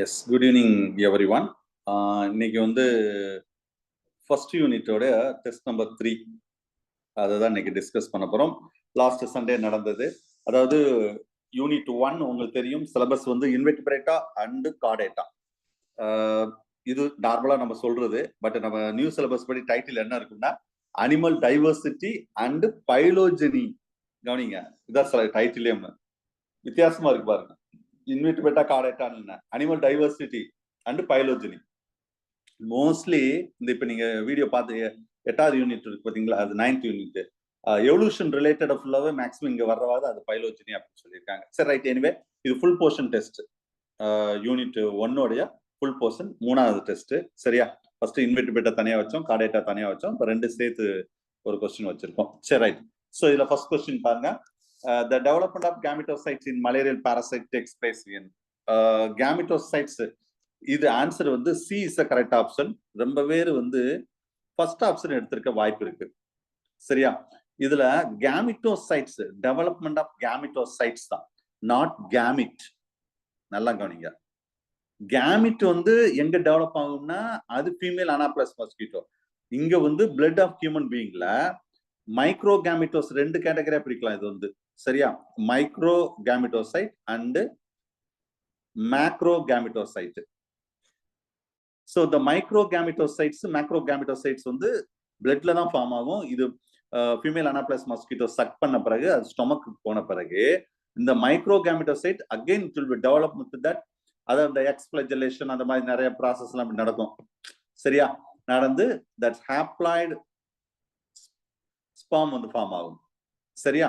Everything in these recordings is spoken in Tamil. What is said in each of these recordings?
Yes good evening every one. இன்னைக்கு வந்து ஃபர்ஸ்ட் யூனிட்டோட டெஸ்ட் நம்பர் 3 அதை தான் இன்னைக்கு டிஸ்கஸ் பண்ண போகிறோம். லாஸ்ட் சண்டே நடந்தது. அதாவது யூனிட் 1 உங்களுக்கு தெரியும், சிலபஸ் வந்து இன்வெர்டிபிரேட்டா அண்டு கார்டேட்டா. இது நார்மலாக நம்ம சொல்றது. பட் நம்ம நியூ சிலபஸ் படி டைட்டில் என்ன இருக்குன்னா அனிமல் டைவர்சிட்டி அண்டு பைலோஜெனி. கவனிங்க, இதான் டைட்டிலே வித்தியாசமா இருக்கு பாருங்க. இன்வெர்டிபிரேட்டா கார்டேட்டான்னு animal diversity and phylogeny. Mostly இந்த இப்ப நீங்க வீடியோ பார்த்து 8வது யூனிட் இருக்கு பாத்தீங்களா, அது 9th யூனிட். எவல்யூஷன் ரிலேட்டட் ஃபுல்லாவே மேக்ஸிமம் இங்க வர்றவாது அது பைலோஜெனி அப்படின்னு சொல்லியிருக்காங்க. சரி, ரைட். எனிவே இது full portion test. Unit 1 full portion 3வது டெஸ்ட். சரியா? ஃபர்ஸ்ட் இன்வெர்டிபிரேட்டா தனியா வச்சோம், கார்டேட்டா தனியா வச்சோம். இப்போ ரெண்டு சேர்த்து ஒரு கொஸ்டின் வச்சிருக்கோம். சரி, ரைட். ஸோ இதுல ஃபர்ஸ்ட் கொஸ்டின் பாருங்க. The development of gametocytes in malarial parasite takes place in gametocytes. இது ஆன்சர் வந்து C is the correct option. ரொம்ப பேர் வந்து ஃபர்ஸ்ட் ஆப்ஷன் எடுத்திருக்க வாய்ப்பு இருக்கு. சரியா? இதுல கேமிட்டோசைட்ஸ், டெவலப்மெண்ட் ஆஃப் கேமிட்டோசைட்ஸ் தான், நாட் கேமிட். நல்லா கவனிங்க. கேமிட் வந்து எங்க டெவலப் ஆகும்னா அது ஃபீமேல் அனாப்ளஸ் மஸ்கிட்டோ. இங்க வந்து பிளட் ஆஃப் ஹியூமன் பீயிங்ல மைக்ரோ கேமிட்டோஸ் ரெண்டு கேட்டகரியா பிரிக்கலாம். இது வந்து சரியா, micro gametocyte and macro gametocyte. So இந்த மைக்ரோ கேமிட்டோசைட்ஸ் மேக்ரோ கேமிட்டோசைட்ஸ் வந்து பிளட்ல தான் ஃபார்ம் ஆகும். இது ஃபீமேல் அனாப்ளஸ் மஸ்கிட்டோ சக் பண்ண பிறகு அது ஸ்டொமக்கு போன பிறகு இந்த micro gametocyte again it will be develop with that. அதாவது இந்த எக்ஸ்பிளஜலேஷன் அந்த மாதிரி நிறைய ப்ராசஸ் எல்லாம் நடக்கும். சரியா? நடந்து தட் ஹாப்ளாய்டு ஸ்பாம் வந்து ஃபார்ம் ஆகும். சரியா?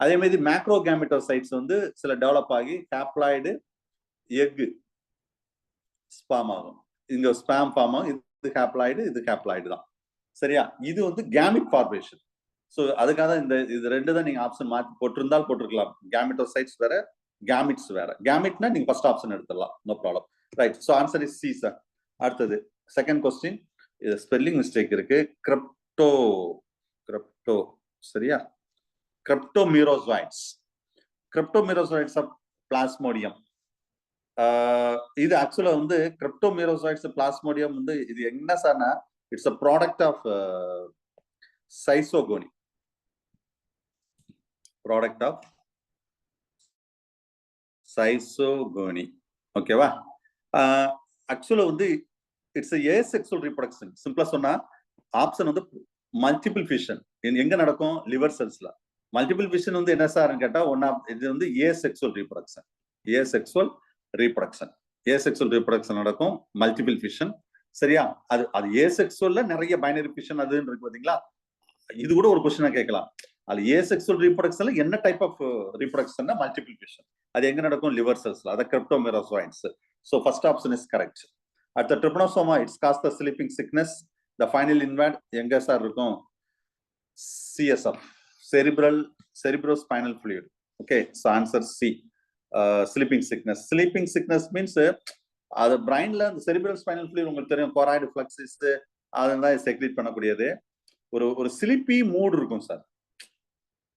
அதே மாதிரி மேக்ரோ கேமிட்டோசைட்ஸ் வந்து சில டெவலப் ஆகி ஹாப்ளாய்டு எக் ஸ்பாம் ஆகும். இங்க ஸ்பாம் ஃபார்ம் ஆகும். இது ஹாப்ளாய்டு, இது ஹாப்ளாய்டு தான். சரியா? இது வந்து கேமிட் ஃபார்மேஷன். ஸோ அதுக்காக இந்த இது ரெண்டு தான் நீங்க ஆப்ஷன் மாற்றி போட்டிருந்தால் போட்டிருக்கலாம். கேமிட்டோசைட்ஸ் வேற, கேமிட்ஸ் வேற. கேமிட்னா நீங்க ஃபர்ஸ்ட் ஆப்ஷன் எடுத்துடலாம், no problem. Right. So answer is C sir. அடுத்தது செகண்ட் கொஸ்டின். இது ஸ்பெல்லிங் மிஸ்டேக் இருக்கு. கிரிப்டோ சரியா? கிரிப்டோமிரோசைட்ஸ். Cryptomerozoites of Plasmodium. இது ஆக்சுவலா வந்து கிரிப்டோமிரோசைட்ஸ் பிளாஸ்மோடியம் வந்து இது என்ன சார்னா it's a product of schizogony. Product of schizogony. ஓகேவா? ஆக்சுவலா வந்து இட்ஸ் ஏசெக்சுவல் ரீப்ரொடக்ஷன். சிம்பிளா சொன்னா ஆப்ஷன் வந்து மல்டிபிள் ஃபிஷன் எங்க நடக்கும்? லிவர் செல்ஸ்ல. மல்டிபிள் ஃபிஷன் வந்து என்ன சார்னு கேட்டா இது வந்து asexual reproduction. Asexual reproduction. Asexual reproduction நடக்கும், மல்டிபிள் ஃபிஷன். சரியா? அது ஏசெக்சுவல்ல நிறைய பைனரி ஃபிஷன் அதுன்னு இருக்கு பாத்தீங்களா? இது கூட ஒரு क्वेश्चन கேட்கலாம். அது ஏசெக்சுவல் ரீப்ரொடக்ஷன்ல என்ன டைப் ஆஃப் ரீப்ரொடக்ஷன்னா மல்டிபிள் ஃபிஷன். அது எங்க நடக்கும்? லிவர் செல்ஸ்ல. அத cryptomerozoites. So first option is correct. At the Trypanosoma it's cause the sleeping sickness. The final inward எங்க சார் இருக்கும்? CSF, cerebrospinal fluid. Okay, so answer C. Sleeping sickness. Sleeping sickness means அது பிரைன்ல அந்த செரிப்ரல் ஸ்பைனல் ஃப்ளூயிட் உங்களுக்கு தெரியும், கொராய்டு ஃப்ளக்ஸிஸ் அதெல்லாம் செக்ரீட் பண்ணக்கூடியது. ஒரு ஸ்லிப்பி மூட் இருக்கும் சார்.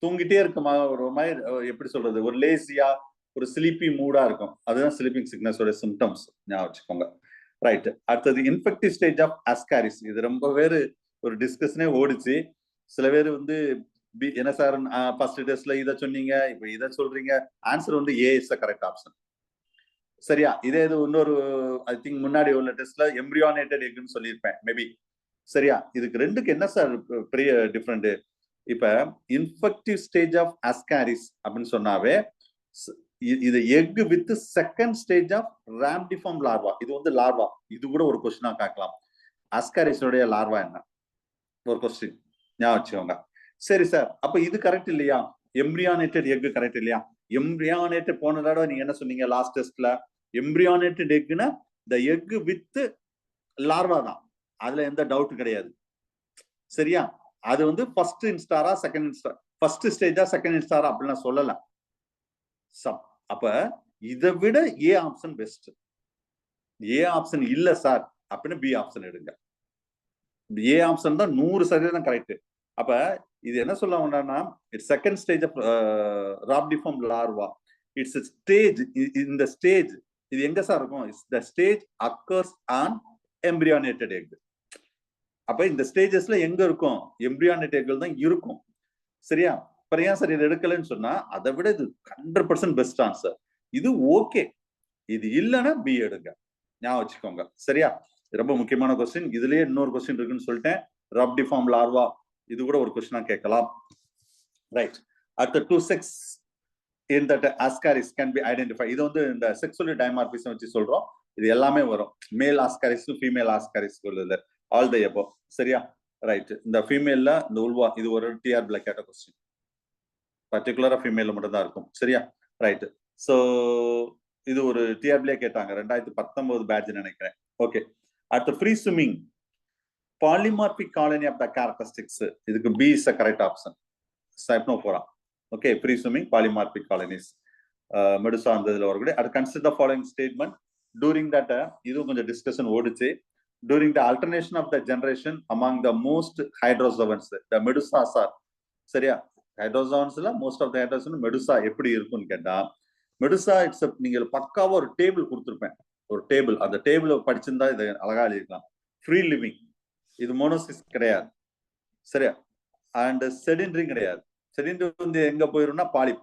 தூங்கிட்டே இருக்குமா, ஒரு மாதிரி எப்படி சொல்றது, ஒரு லேசியா ஒரு ஸ்லீப்பி மூடா இருக்கும். அதுதான் ஸ்லீப்பிங் சிக்னஸோட சிம்டம்ஸ். ஞாபகம் வச்சுக்கோங்க. ரைட். அடுத்தது இன்ஃபெக்டிவ் ஸ்டேஜ் ஆஃப் அஸ்காரிஸ். இது ரொம்ப பேர் ஒரு டிஸ்கஷனே ஓடிச்சு. சில பேர் வந்து என்ன சார் ஃபர்ஸ்ட் டெஸ்ட்ல இதை சொன்னீங்க, இப்ப இதை சொல்றீங்க. ஆன்சர் வந்து ஏ இஸ் த கரெக்ட் ஆப்ஷன். சரியா? இதே இது இன்னொரு ஐ திங்க் முன்னாடி உள்ள டெஸ்ட்ல எம்ப்ரியானேட்டட் எக்னு சொல்லியிருப்பேன் மேபி. சரியா? இதுக்கு ரெண்டுக்கு என்ன சார் பெரிய டிஃபரெண்ட்? இப்ப இன்ஃபெக்டிவ் ஸ்டேஜ் ஆஃப் அஸ்காரிஸ் அப்படின்னு சொன்னாவே இது egg with second stage of rhabditiform larva. இது வந்து லார்வா. இது கூட ஒரு கொஸ்டினா கேட்கலாம். அஸ்காரிஸோடைய லார்வா என்ன? ஒரு கொஸ்டின் ஞாபகம் வச்சுக்கோங்க. சரி சார், அப்ப இது கரெக்ட் இல்லையா? எம்ப்ரியானேட்டட் எக் கரெக்ட் இல்லையா? எம்ப்ரியானேட்டட் போன தடவை நீங்க என்ன சொன்னீங்க லாஸ்ட் டெஸ்ட்ல? எம்ப்ரியானேட்டட் எக்னா த எக் வித் லார்வா தான். அதுல எந்த டவுட் கிடையாது. சரியா? அது வந்து ஃபர்ஸ்ட் இன்ஸ்டாரா செகண்ட் இன்ஸ்டார், ஃபர்ஸ்ட் ஸ்டேஜா செகண்ட் இன்ஸ்டாரா அப்படிலாம் சொல்லலாம். அப்ப இதை விட A option best. A option இல்ல சார் அப்படின்னு பி ஆப்ஷன் எடுங்க. ஏ ஆப்ஷன் தான் 100% கரெக்ட். அப்ப இது என்ன சொல்ல வேண்டாம்னா it's second stage of rhabditiform larva. It's stage. இந்த ஸ்டேஜ் இது எங்க சார் இருக்கும்? the stage occurs on embryonated egg. அப்ப இந்த ஸ்டேஜஸ்ல எங்க இருக்கும்? எம்பிரியானேட் எக்கள் தான் இருக்கும். சரியா? அப்புறம் ஏன் சார் இது எடுக்கலன்னு சொன்னா அதை விட இது 100% பெஸ்ட் ஆன்சர். இது ஓகே, இது இல்லைன்னா பி எடுங்க, ஞாபகம் வச்சுக்கோங்க. சரியா? ரொம்ப முக்கியமான கொஸ்டின். இதுலயே இன்னொரு கொஸ்டின் இருக்குன்னு சொல்லிட்டேன். ரப்டிஃபார்ம் லார்வா, இது கூட ஒரு கொஸ்டினா கேட்கலாம். ரைட். அடுத்த 2-6 in that ascaris can be identified. இது வந்து இந்த sexually dimorphism வச்சு சொல்றோம். இது எல்லாமே வரும். மேல் ஆஸ்காரிஸ், ஃபீமேல் ஆஸ்காரிஸ் உள்ளது, ஆல் தி above. சரியா? ரைட். இந்த ஃபீமேல்ல இந்த உல்வா, இது ஒரு டிஆர் பிளாக் கேட்ட கொஸ்டின். பர்టిక్యులரா ஃபீமேல்ல மட்டும் தான் இருக்கும். சரியா? ரைட். சோ இது ஒரு டிஆர் பிளாக் கேட்டாங்க 2019 பேட்ச் நினைக்கிறேன். ஓகே. அடுத்து free swimming polymorphic colony of the characteristics. இதுக்கு B is the correct option. Cypnophora. Okay, free swimming polymorphic colonies. Medusa andadhula varukudi. Ad consider the following statement. During that idu konja discussion oduche. During the alternation of the generation among the most hydrozoans, the medusas are சரியா? hydrozoans la most of the hydrozoans medusa எப்படி இருக்கும்னு கேட்டா, medusa it's நீங்க பக்காவா ஒரு டேபிள் கொடுத்திருப்பேன். ஒரு டேபிள், அந்த டேபிளை படிச்சிருந்தா இதை அழகா எழுதிக்கலாம். ஃப்ரீ லிவிங், இது மோனோசிஸ் கிடையாது. சரியா? அண்ட் செடென்டரி கிடையாது. செடென்டரி வந்து எங்க போயிரும்னா பாலிப்,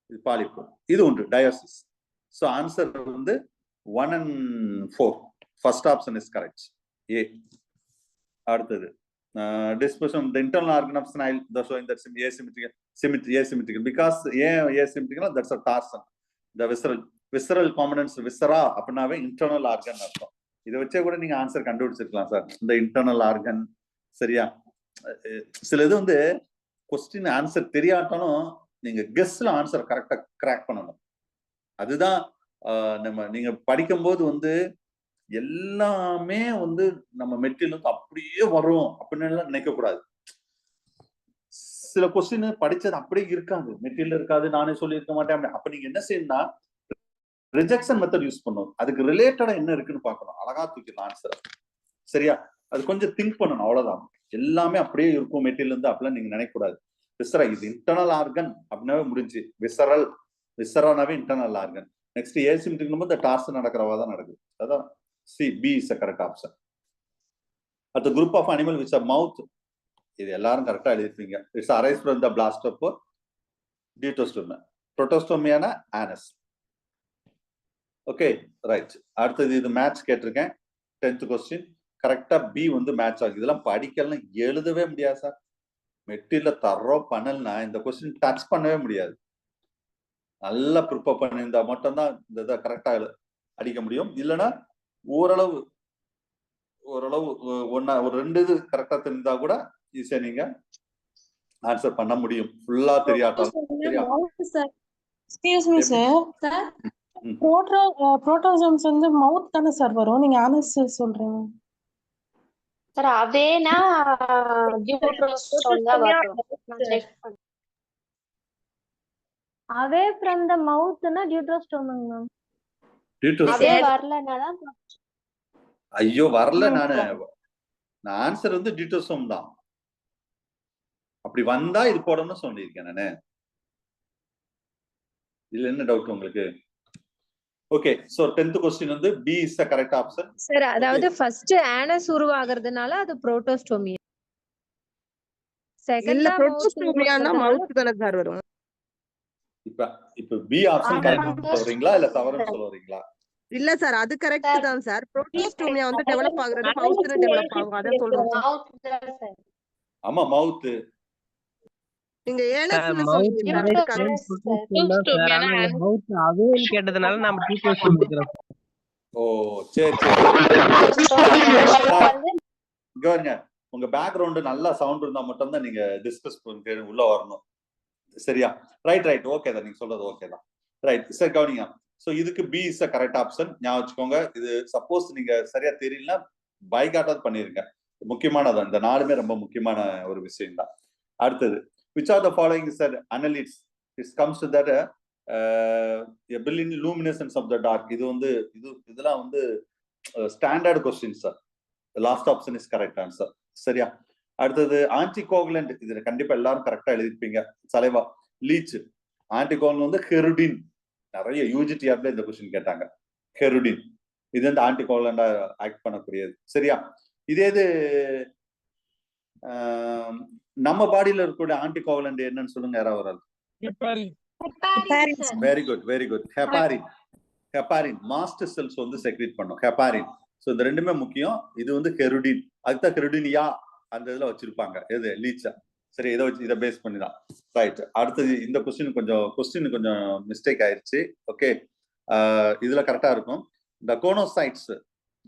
இது பாலிப். இது உண்டு டயோசிஸ். சோ ஆன்சர் வந்து 1 and 4. First option is correct, A. அடுத்தது disposition the internal organ of snail, the showing that asymmetrical because asymmetrical, that's a tarsen. The visceral components, viscera அப்படினாவே internal organ அர்த்தம். இதை வச்சே கூட நீங்க ஆன்சர் கண்டுபிடிச்சிருக்கலாம் சார், இந்த இன்டர்னல் ஆர்கன். சரியா? சில இது வந்து கொஸ்டின் ஆன்சர் தெரியாட்டாலும் நீங்க கெஸ்ல ஆன்சர் கரெக்டா கிராக் பண்ணணும். அதுதான் நீங்க படிக்கும்போது வந்து எல்லாமே வந்து நம்ம மெட்டீரியல் அப்படியே வரும் அப்படின்னு எல்லாம் நினைக்க கூடாது. சில கொஸ்டின் படிச்சது அப்படியே இருக்காது, மெட்டீரியல் இருக்காது, நானே சொல்லியிருக்க மாட்டேன். அப்ப நீங்க என்ன செய்யணும்னா ரிஜெக்ஷன் மெத்தட் யூஸ் பண்ணணும். அதுக்கு ரிலேட்டடா என்ன இருக்குன்னு பார்க்கணும், அழகா தூக்கிடலாம் ஆன்சர். சரியா? அது கொஞ்சம் திங்க் பண்ணணும், அவ்வளவுதான். எல்லாமே அப்படியே இருக்கும் மெட்டீரியல் இருந்து அப்படிலாம் நீங்க நினைக்க கூடாது. விசரா இது இன்டர்னல் ஆர்கன் அப்படின்னாவே முடிஞ்சு. விசரானாவே இன்டர்னல் ஆர்கன். நெக்ஸ்ட் ஏசிமெட்ரிக் இந்த டார்சன் நடக்கிறவா தான் நடக்குது. அதான் C, B is correct option. அடுத்த group of animal which are mouth, இது எல்லாரும் கரெக்டா எழுதிருப்பீங்க. It's arise from the blastopore deuterostomia, புரோட்டோஸ்டோமியானா ஆனஸ். Okay, right. அடுத்தது இது மேட்ச் கேட்டிருக்கேன், 10th கொஸ்டின். கரெக்டா பி வந்து மேட்ச் ஆகுது. இதெல்லாம் படிக்கலாம் எழுதவே முடியாது சார். மெட்டீரியல் தரோ பண்ணலன்னா இந்த கொஸ்டின் டச் பண்ணவே முடியாது. நல்லா ப்ரிப்பேர் பண்ணியிருந்தா மட்டும்தான் இந்த இதை கரெக்டா அடிக்க முடியும். இல்லைன்னா ஓரளவு ஒரு 2 இது கரெக்டா தெரிஞ்சா கூட ஈஸியா நீங்க ஆன்சர் பண்ண முடியும். ஃபுல்லா தெரியாட்டாலும். எக்ஸ்கியூஸ் மீ சார், புரோட்டோசோம்ஸ் வந்து மவுத் தானே சார் வரும், நீங்க ஆனஸ் சொல்றீங்க சார்? அதேனா டியூட்ரோஸ்டோம் தான் வரும். நான் செக் பண்ணேன். away from the mouth na deuterostome ma'am. அதே வரலனா ஐயோ வரல. நான் ஆன்சர் வந்து டியூட்டோஸ்டோம் தான். அப்படி வந்தா இது போடணும்னு சொல்லியிருக்கேன் நானு. இதுல என்ன டவுட் உங்களுக்கு? ஓகே, சோ 10th கொஸ்டின் வந்து B is the correct option. Sir அதாவது ஃபர்ஸ்ட் ஆனஸ் உருவாகிறதுனால அது புரோட்டோஸ்டோமியா. செகண்ட் புரோட்டோஸ்டோமியானா மவுத் தான சார் வரும். இப்ப B ஆப்ஷன் கரெக்ட் சொல்றீங்களா இல்ல தவறுன்னு சொல்றீங்களா? இல்ல சார், அது கரெக்ட் தான் சார். புரோட்டோஸ்டோமியா வந்து டெவலப் ஆகுறது மவுத்ல டெவலப் ஆகும், அத சொல்றோம். ஆமா, மவுத். நீங்க ஏனஸ்னு சொல்றீங்க மவுத் அவேல் கேட்டதனால நாம டியூட்டோஸ்டோம் எடுக்கறோம். ஓ சரி சரி. உங்க பேக்ரவுண்ட் நல்லா சவுண்ட் இருந்தா மட்டும் தான் நீங்க டிஸ்கஸ் பண்ணி உள்ள வரணும். சரியா? ரைட். ஓகே தான், நீங்க சொல்றது ஓகே தான். ரைட் சார், கவனிங்க. சோ இதுக்கு பி இஸ் கரெக்ட் ஆப்ஷன். ஞாபகம் வச்சுக்கோங்க. இது சப்போஸ் நீங்க சரியா தெரியலன்னா பைகாட்டாவது பண்ணிருங்க. முக்கியமானதான், இந்த 4மே ரொம்ப முக்கியமான ஒரு விஷயம் தான். அடுத்தது which are the following is that annelids, it comes to that luminescence of the dark. இது வந்து இதெல்லாம் வந்து standard question sir. Last option is correct answer. சரியா? அடுத்தது ஆன்டிகோகுலண்ட், இதுல கண்டிப்பா எல்லாரும் கரெக்டா எழுதிருப்பீங்க. Saliva leech. ஆன்டிகோகுலண்ட் வந்து ஹெருடின். நிறைய யூஜிடிஆர்ல இந்த கொஸ்டின் கேட்டாங்க. ஹெருடின் இது வந்து ஆன்டிகோகுலண்டா ஆக்ட் பண்ணக்கூடியது. சரியா? இதே இது நம்ம பாடியில இருக்கக்கூடிய ஆன்டிகோகுலண்ட் என்னன்னு சொல்லுங்க யாராவது ஒரு ஆள். Very good very good. Heparin. Heparin mast cells வந்து செக்ரீட் பண்ணும் ஹெப்பாரின். ஸோ இந்த ரெண்டுமே முக்கியம். இது வந்து ஹெருடின். அதுதான் ஹெருடினியா அந்த இதுல வச்சிருப்பாங்க. எது லீச்சா. சரி, இதை வச்சு இதை பேஸ் பண்ணி தான். ரைட். அடுத்தது இந்த கொஸ்டின் கொஞ்சம் மிஸ்டேக் ஆயிருச்சு. ஓகே, இதுல கரெக்டா இருக்கும். The conocytes,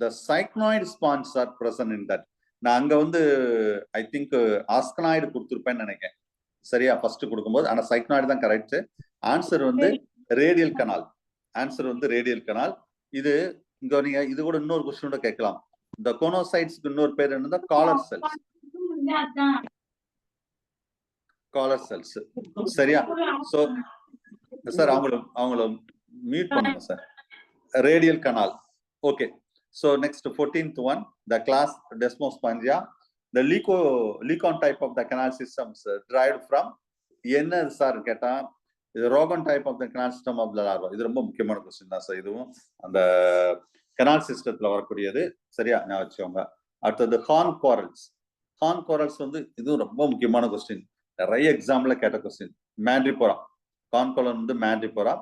the cycnoid spawns are present in that. நான் அங்க வந்து ஐ திங்க் ஆஸ்கனாய்டு கொடுத்துருப்பேன்னு நினைக்கிறேன். சரியா? ஃபர்ஸ்ட் கொடுக்கும்போது ஆனா சைக்னாய்டு தான் கரெக்ட். ஆன்சர் வந்து ரேடியல் கனால். ஆன்சர் வந்து ரேடியல் கனால். இது இங்க நீங்க இது கூட இன்னொரு கொஸ்டினோட கேட்கலாம். இந்த கோனோசைட்ஸ்க்கு இன்னொரு பேர் என்னன்னா காலர் செல்ஸ். Collar cells. சரியா? சோ சார் அவங்கள மியூட் பண்ணுங்க sir. Radial canal. Okay. So next 14th one, the class Desmospongia. The Lecon type of the canal systems derived from என்ன சார் கேட்டா இது rhagon type of the canal system of the larva. இது ரொம்ப முக்கியமான கொஸ்டின் தான் சார். இதுவும் அந்த கனால் சிஸ்டத்துல வரக்கூடியது. சரியா? நான் வச்சுக்கோங்க. அடுத்தது ஹார்ன் கோரல்ஸ். ஹார்ன் கோரல்ஸ் வந்து இதுவும் ரொம்ப முக்கியமான கொஸ்டின். நிறைய எக்ஸாம்ல கேட்ட கொஸ்டின். மேண்ட்ரிபோரா. ஹார்ன் கோரல் வந்து மேண்ட்ரிபோரா.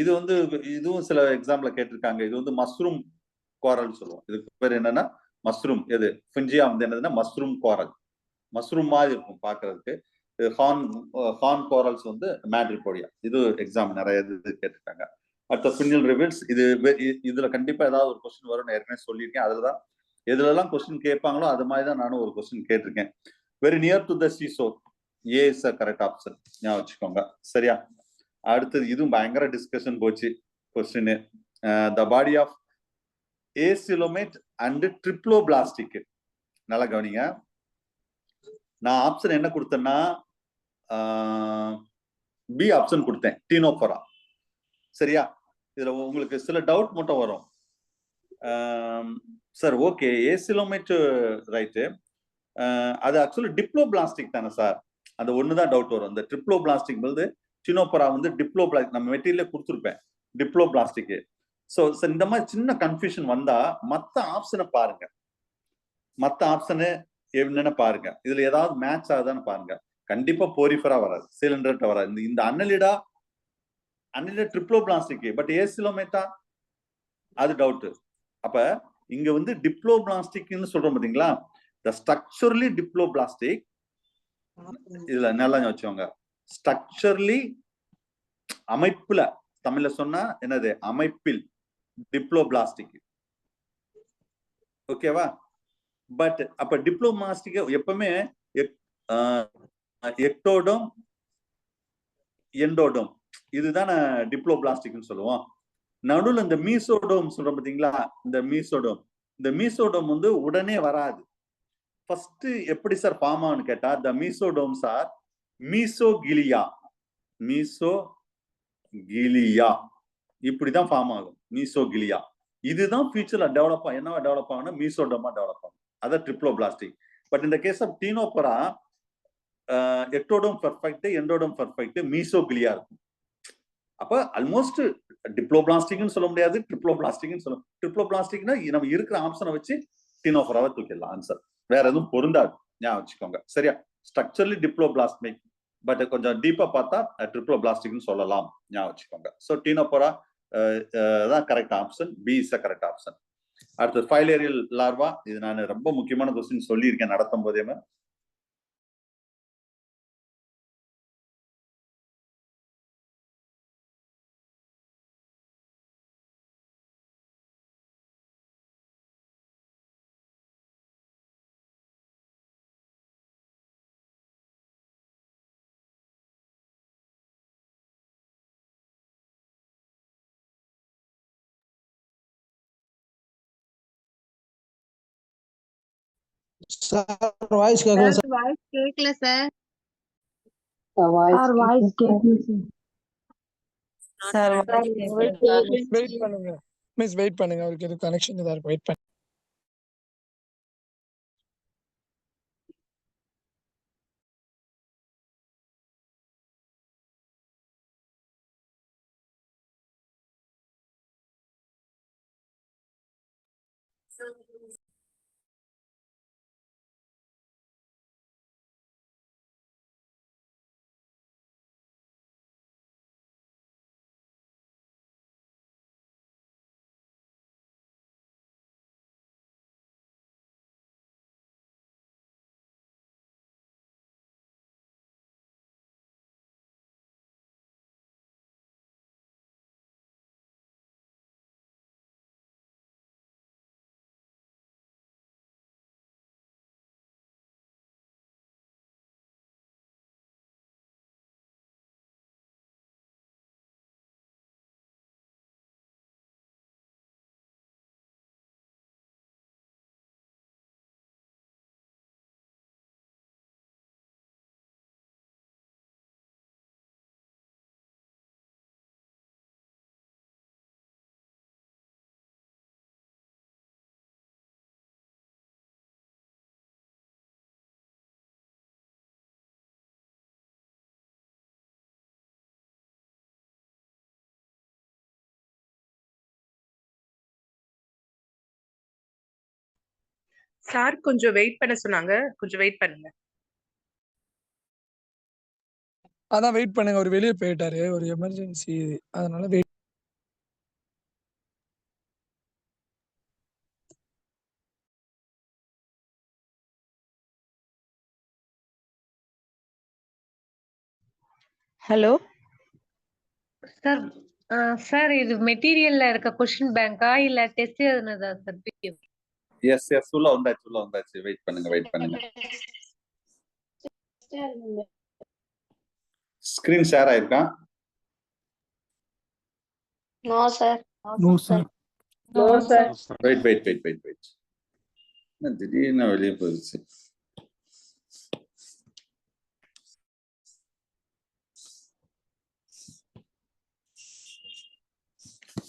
இது வந்து இதுவும் சில எக்ஸாம்ல கேட்டிருக்காங்க. இது வந்து மஸ்ரூம் கோரல் சொல்லுவோம். இதுக்கு பேர் என்னன்னா மஸ்ரூம். எது ஃபிஞ்சியா வந்து என்னதுன்னா மஸ்ரூம் கோரல். மஸ்ரூம் மாதிரி இருக்கும் பாக்குறதுக்கு. ஹார்ன் கோரல்ஸ் வந்து மேண்ட்ரிபோடியா. இது எக்ஸாம் நிறைய இது கேட்டிருக்காங்க. அடுத்த பின்னல் ரிவில்ஸ். இதுல கண்டிப்பா ஏதாவது ஒரு கொஸ்டின் வரும். ஏற்கனவே சொல்லியிருக்கேன். அதுலதான் எதுல எல்லாம் கொஸ்டின் கேட்பாங்களோ அது மாதிரி தான் நானும் ஒரு கொஸ்டின் கேட்டிருக்கேன். Very near to the seashore. A is a correct option. ஞாபகம் வச்சுக்கோங்க. சரியா? அடுத்தது இதுவும் பயங்கர டிஸ்கஷன் போச்சு question. The body of acoelomate and triploblastic. நல்லா கவனிங்க. நான் ஆப்ஷன் என்ன கொடுத்தேன்னா பி ஆப்ஷன் கொடுத்தேன், டீனோபோரா. சரியா? இதுல உங்களுக்கு சில டவுட் மட்டும் வரும் சார். Okay, acoelomate right. அது ஆக்சுவலி டிப்ளோபிளாஸ்டிக் தானே சார்? அந்த ஒண்ணுதான் டவுட் வரும். அந்த ட்ரிப்ளோபிளாஸ்டிக் வந்து டினோபரா வந்து டிப்ளோபிளாஸ்டிக் நம்ம மெட்டீரியல் கொடுத்துருப்பேன் டிப்ளோபிளாஸ்டிக். ஸோ இந்த மாதிரி சின்ன கன்ஃபியூஷன் வந்தா மத்த ஆப்ஷனை பாருங்க. மத்த ஆப்ஷனு என்னன்னு பாருங்க. இதுல ஏதாவது மேட்ச் ஆகுதான்னு பாருங்க. கண்டிப்பா போரிஃபரா வராது, சிலிண்டர் வராது. இந்த அன்னலிடா ட்ரிப்ளோபிளாஸ்டிக். பட் ஏசிலோமேட்டா அது டவுட். அப்ப இங்க வந்து டிப்ளோபிளாஸ்டிக்னு சொல்றோம் பாத்தீங்களா? த ஸ்ட்ரக்சரலி டிப்ளோபிளாஸ்டிக். இதுல நல்லா வச்சுக்கோங்க. ஸ்ட்ரக்சர்லி அமைப்புல, தமிழ்ல சொன்னா என்னது அமைப்பில் டிப்ளோபிளாஸ்டிக். ஓகேவா? பட் அப்ப டிப்ளோபிளாஸ்டிக் எப்பவுமே எக்டோடோம் எண்டோடோம் இதுதானே டிப்ளோபிளாஸ்டிக்னு சொல்லுவோம். நடுவில் இந்த மீசோடோம் சொல்றோம் பாத்தீங்களா? இந்த மீசோடோம் வந்து உடனே வராது. ஃபர்ஸ்ட் எப்படி சார் ஃபார்ம் ஆகும்னு கேட்டா த மீசோடோம்ஸ் ஆர் மீசோகிலியா. இப்படிதான் ஃபார்ம் ஆகும் மீசோகிலியா. இதுதான் ஃபியூச்சர்ல என்னவா டெவலப் ஆகும்னா மீசோடோமா டெவலப் ஆகும். அதான் ட்ரிப்ளோபிளாஸ்டிக். பட் இந்த case of Ctenophora ectoderm perfect, endoderm perfect, mesoglea இருக்கும். அப்ப ஆல்மோஸ்ட் டிப்ளோபிளாஸ்டிக்னு சொல்ல முடியாது, ட்ரிப்ளோபிளாஸ்டிக்னு சொல்ல. ட்ரிப்ளோபிளாஸ்டிக்னா நம்ம இருக்கிற ஆப்ஷனை வச்சு டீனோபராவை தூக்கிடலாம் ஆன்சர். வேற எதுவும் பொருந்தாது. ஞாபகம் வச்சுக்கோங்க. சரியா? ஸ்ட்ரக்சரலி டிப்ளோபிளாஸ்டிக், பட் கொஞ்சம் டீப்பா பார்த்தா ட்ரிப்ளோபிளாஸ்டிக்னு சொல்லலாம். ஞாபகம் வச்சுக்கோங்க. ஸோ டீனோபரா தான் correct option. B is a correct option. அடுத்து ஃபைலேரியல் லார்வா. இது நான் ரொம்ப முக்கியமான கொஸ்டின் சொல்லியிருக்கேன் நடத்தும் போதே. சார் வாய்ஸ் கேட்கல சார். வாய்ஸ் கேட்கல சார். சார் வாய்ஸ் கேட்கல சார். வெயிட் பண்ணுங்க மிஸ், வெயிட் பண்ணுங்க. அவருக்கு எது கனெக்ஷன் இதா இருக்கு. வெயிட் பண்ணுங்க. சார் கொஞ்சம் வெயிட் பண்ண சொன்னாங்க, கொஞ்சம் வெயிட் பண்ணுங்க. அதான் வெயிட் பண்ணுங்க, அவர் வெளியே போயிட்டாரு, ஒரு எமர்ஜென்சி, அதனால வெயிட். ஹலோ சார் சார் இது மெட்டீரியல்ல இருக்க கொஸ்டின் பேங்கா இல்ல டெஸ்ட் எழுதுனதா சார்? எஸ் எஸ் உள்ள வந்தாச்சு வெயிட் பண்ணுங்க. ஸ்கிரீன் ஷேர் ஆயிருக்கா? No sir. No sir. No sir. Wait என்ன திடீர்னு வெளியே போயிடுச்சு.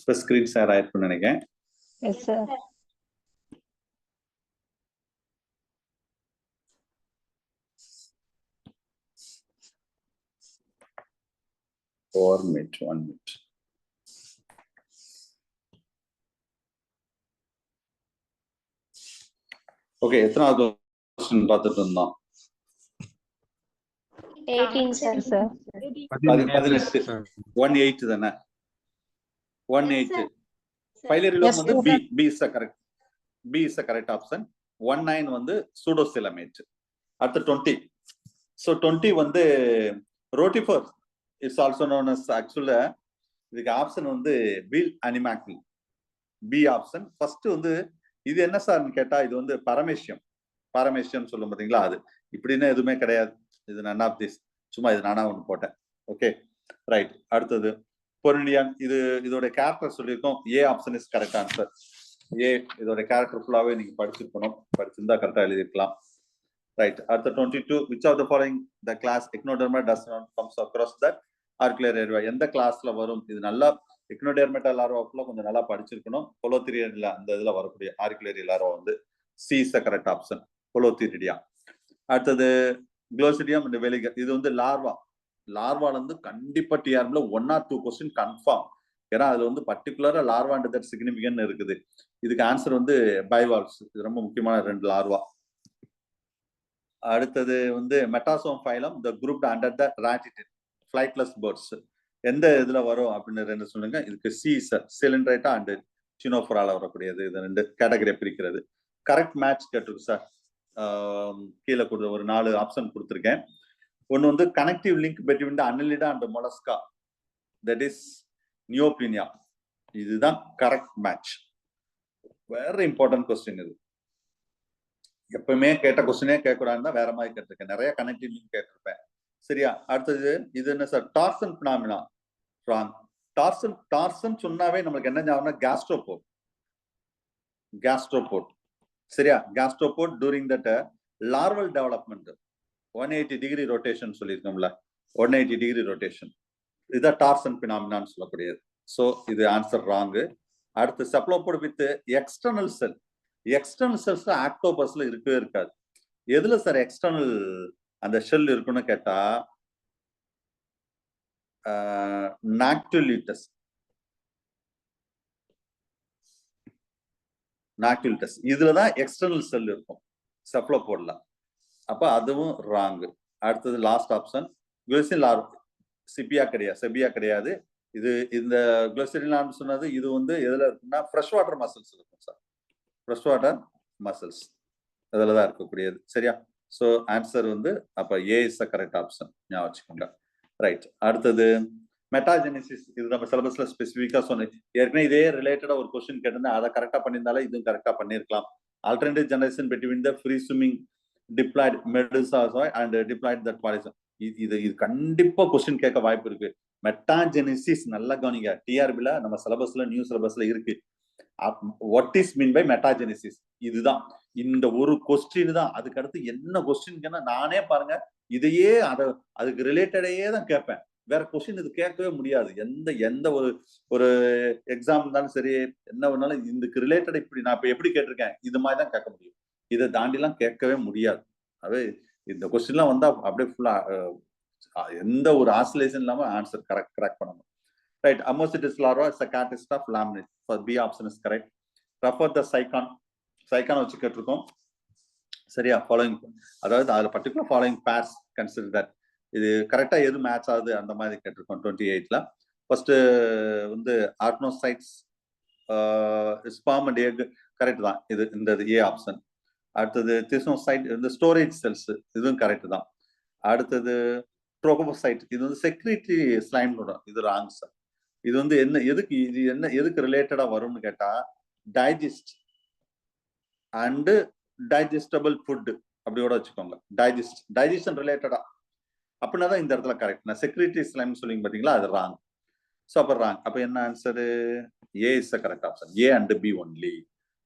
இப்ப ஸ்கிரீன் ஷேர் ஆயிருக்குன்னு நினைக்கிறேன். Yes sir. One minute. Okay, எத்தனாவது கொஸ்டின் பார்த்துட்டு இருந்தோம்? 18 சார். 18. 18 தானே? 18. Pylori lobe வந்து B is the correct option. 19 வந்து pseudocoelomate. அடுத்து 20. So 20 வந்து rotifer is also known as actually இதுக்கு ஆப்ஷன் வந்து wheel animacle. B option. First வந்து இது என்ன சார்னு கேட்டா இது வந்து பரமேசியம் சொல்லும் பாத்தீங்களா, அது இப்படின்னு எதுவுமே கிடையாது. இது நன் ஆஃப் திஸ், சும்மா இது நானா ஒன்று போட்டேன். Okay right. அடுத்தது பொருளியான், இதோட கேரக்டர் சொல்லியிருக்கோம். A option is correct answer. ஏ இதோட கேரக்டர் ஃபுல்லாவே நீங்க படிச்சிருந்தா கரெக்டா எழுதிருக்கலாம். ரைட். அடுத்த 22, which of the following the class echinoderma does not comes across that auricular area? எந்த கிளாஸ்ல வரும்? இது நல்லா எக்னோடெர்மேட்டா லார்வாக்குள்ள கொஞ்சம் நல்லா படிச்சிருக்கணும். ஹோலோத்ரிடியா அந்த இதுல வரக்கூடிய ஆரிகுலரி லார்வா வந்து C is the correct option, Holothuria. அடுத்தது குளோசிடியம் அண்ட் வெலிகர், இது வந்து லார்வால இருந்து கண்டிப்பா டிஆர்எம்ல 1 or 2 கொஸ்டின் கன்ஃபார்ம். ஏன்னா அதுல வந்து பர்டிகுலரா லார்வா அண்ட் தட் சிக்னிஃபிகன்ட் இருக்குது. இதுக்கு ஆன்சர் வந்து பைவால்வ்ஸ், இது ரொம்ப முக்கியமான 2 லார்வா. அடுத்தது வந்து metasome phylum, the group under the ratite flightless birds, எந்த இதுல வரும் அப்படின்னு 2 சொல்லுங்க. இதுக்கு சி சிலிண்ட்ரைட்டா அண்ட் சினோஃபோரால வரக்கூடியது. இது 2 கேட்டகரியை பிரிக்கிறது. கரெக்ட் மேட்ச் கேட்டிருக்கு சார். கீழே ஒரு 4 ஆப்ஷன் கொடுத்துருக்கேன். ஒன்னு வந்து connective link between the Annelida and Mollusca, that is Neopilina. இதுதான் correct match. Very important question இது. எப்பவுமே கேட்ட கொஸ்டினே கேட்கக்கூடாதுன்னு தான் வேற மாதிரி கேட்டிருக்கேன். நிறைய கனெக்டிவ் லிங்க் கேட்டிருப்பேன். சரியா? அடுத்தது இது என்ன sir? Torsion phenomena. Wrong. Torsion சொன்னாவே நம்மளுக்கு என்ன ஞாபகம்? கேஸ்ட்ரோபோட். சரியா? Gastropod during that larval development 180 degree rotation சொல்லியிருக்கோம்ல, 180 டிகிரி ரொட்டேஷன், இதுதான் டார்சன் பினாமினான்னு சொல்லக்கூடியது. ஸோ இது ஆன்சர் ராங்கு. அடுத்து cephalopod with external shell. External shells ஆக்டோபஸ்ல இருக்கவே இருக்காது. எதுல சார் எக்ஸ்டர்னல் அந்த ஷெல் இருக்குன்னு கேட்டா நாக்டுலிட்டஸ். நாக்யூல் டெஸ்ட். இதுலதான் எக்ஸ்டர்னல் செல் இருக்கும் செப்லோபோட்ல. அப்ப அதுவும் ராங். அடுத்தது லாஸ்ட் ஆப்ஷன் குளோசின் லார்வா செபியா கிடையாது. இது இந்த குளோசின் லார்வா சொன்னது இது வந்து எதுல இருக்குன்னா ஃப்ரெஷ் வாட்டர் மசில்ஸ் இருக்கும் சார். ஃப்ரெஷ் வாட்டர் மசில்ஸ் அதுலதான் இருக்கக்கூடியது. சரியா? ஸோ ஆன்சர் வந்து அப்ப ஏ இஸ் த கரெக்ட் ஆப்ஷன். ஞாபகம் வச்சுக்கோங்க. ரைட். அடுத்தது மெட்டாஜெனிசிஸ். இது நம்ம சிலபஸ்ல ஸ்பெசிஃபிக்கா சொன்னேன். ஏற்கனவே இதே ரிலேட்டடா ஒரு கொஸ்டின் கேட்டிருந்தா அதை கரெக்டா பண்ணியிருந்தாலும் இதுவும் கரெக்டா பண்ணிருக்கலாம். Alternative generation between the free swimming diploid medusae and diploid that பாலிசம். இது கண்டிப்பா கொஸ்டின் கேட்க வாய்ப்பு இருக்கு. மெட்டாஜெனிசிஸ் நல்லா கவனிங்க. டிஆர்பில நம்ம சிலபஸ்ல நியூ சிலபஸ்ல இருக்கு. What is mean by metagenesis? இதுதான் இந்த ஒரு கொஸ்டின் தான். அதுக்கு அடுத்து என்ன கொஸ்டின் நானே பாருங்க இதையே அதுக்கு ரிலேட்டடையே தான் கேட்பேன். வேற கொஸ்டின் இது கேட்கவே முடியாது. எந்த ஒரு எக்ஸாம் இருந்தாலும் சரி, என்ன பண்ணாலும் இதுக்கு ரிலேட்டட் இப்படி நான் இப்ப எப்படி கேட்டிருக்கேன் இது மாதிரி தான் கேட்க முடியும். இதை தாண்டிலாம் கேட்கவே முடியாது. அது இந்த கொஸ்டின்லாம் வந்தா அப்படியே ஃபுல்லா எந்த ஒரு ஆசிலேஷன் இல்லாம ஆன்சர் கரெக்ட் பண்ணணும். Right. Ammosytis larva is a characteristic of lamnids. For B option is correct. Refer the Sycon வச்சு கேட்டிருக்கோம். சரியா? ஃபாலோயிங், அதாவது அதுல particular following purse consider that. இது கரெக்டா எது மேட்ச் ஆகுது அந்த மாதிரி கேட்டிருக்கோம் 28ல. ஃபர்ஸ்ட் வந்து ஆர்க்னோசைட்ஸ் ஸ்பாம் அண்ட் எக் கரெக்ட் தான். இது இந்த ஏ ஆப்ஷன். அடுத்தது திஸ்னோசைட் இந்த ஸ்டோரேஜ் செல்ஸ், இதுவும் கரெக்ட் தான். அடுத்தது ட்ரோகோபோசைட், இது வந்து செக்ரிட்டரி ஸ்லைம். இது ராங் சார். இது வந்து எதுக்கு ரிலேட்டடா வரும்னு கேட்டா டைஜஸ்ட் அண்ட் டைஜஸ்டபிள் ஃபுட் அப்படியோட வச்சுக்கோங்க. டைஜஷன் ரிலேட்டடா அப்படின்னா தான் இந்த இடத்துல கரெக்ட். நான் செக்ரிட்டரி ஸ்லைம் சொல்லிங்க பாத்தீங்களா, அது ராங். ஸோ அப்ப ராங். அப்ப என்ன answer? A is the correct option. A and B only.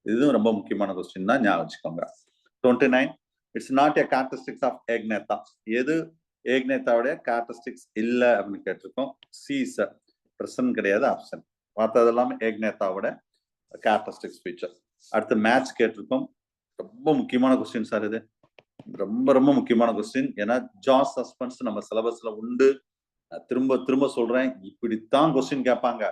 இதுவும் ரொம்ப முக்கியமான கொஸ்டின் தான், ஞாபகம் வச்சுக்கோங்க. 29 it's not a characteristics of Agnatha. எது ஏக்னேத்தாவுடைய கேரக்டரிஸ்டிக்ஸ் இல்ல அப்படின்னு கேட்டிருக்கோம். சி சார், பிரசன்ட் கிடையாது ஆப்ஷன். பார்த்தது எல்லாமே ஏக்னேத்தாவோட கேரக்டரிஸ்டிக்ஸ் ஃபீச்சர். அடுத்து மேட்ச் கேட்டிருக்கோம். ரொம்ப முக்கியமான கொஸ்டின் சார் இது. ரொம்ப முக்கியமான கொஸ்டின். ஏன்னா ஜாஸ் சஸ்பென்ஸ் நம்ம சிலபஸ்ல உண்டு. திரும்ப திரும்ப சொல்றேன், இப்படித்தான் கொஸ்டின் கேட்பாங்க.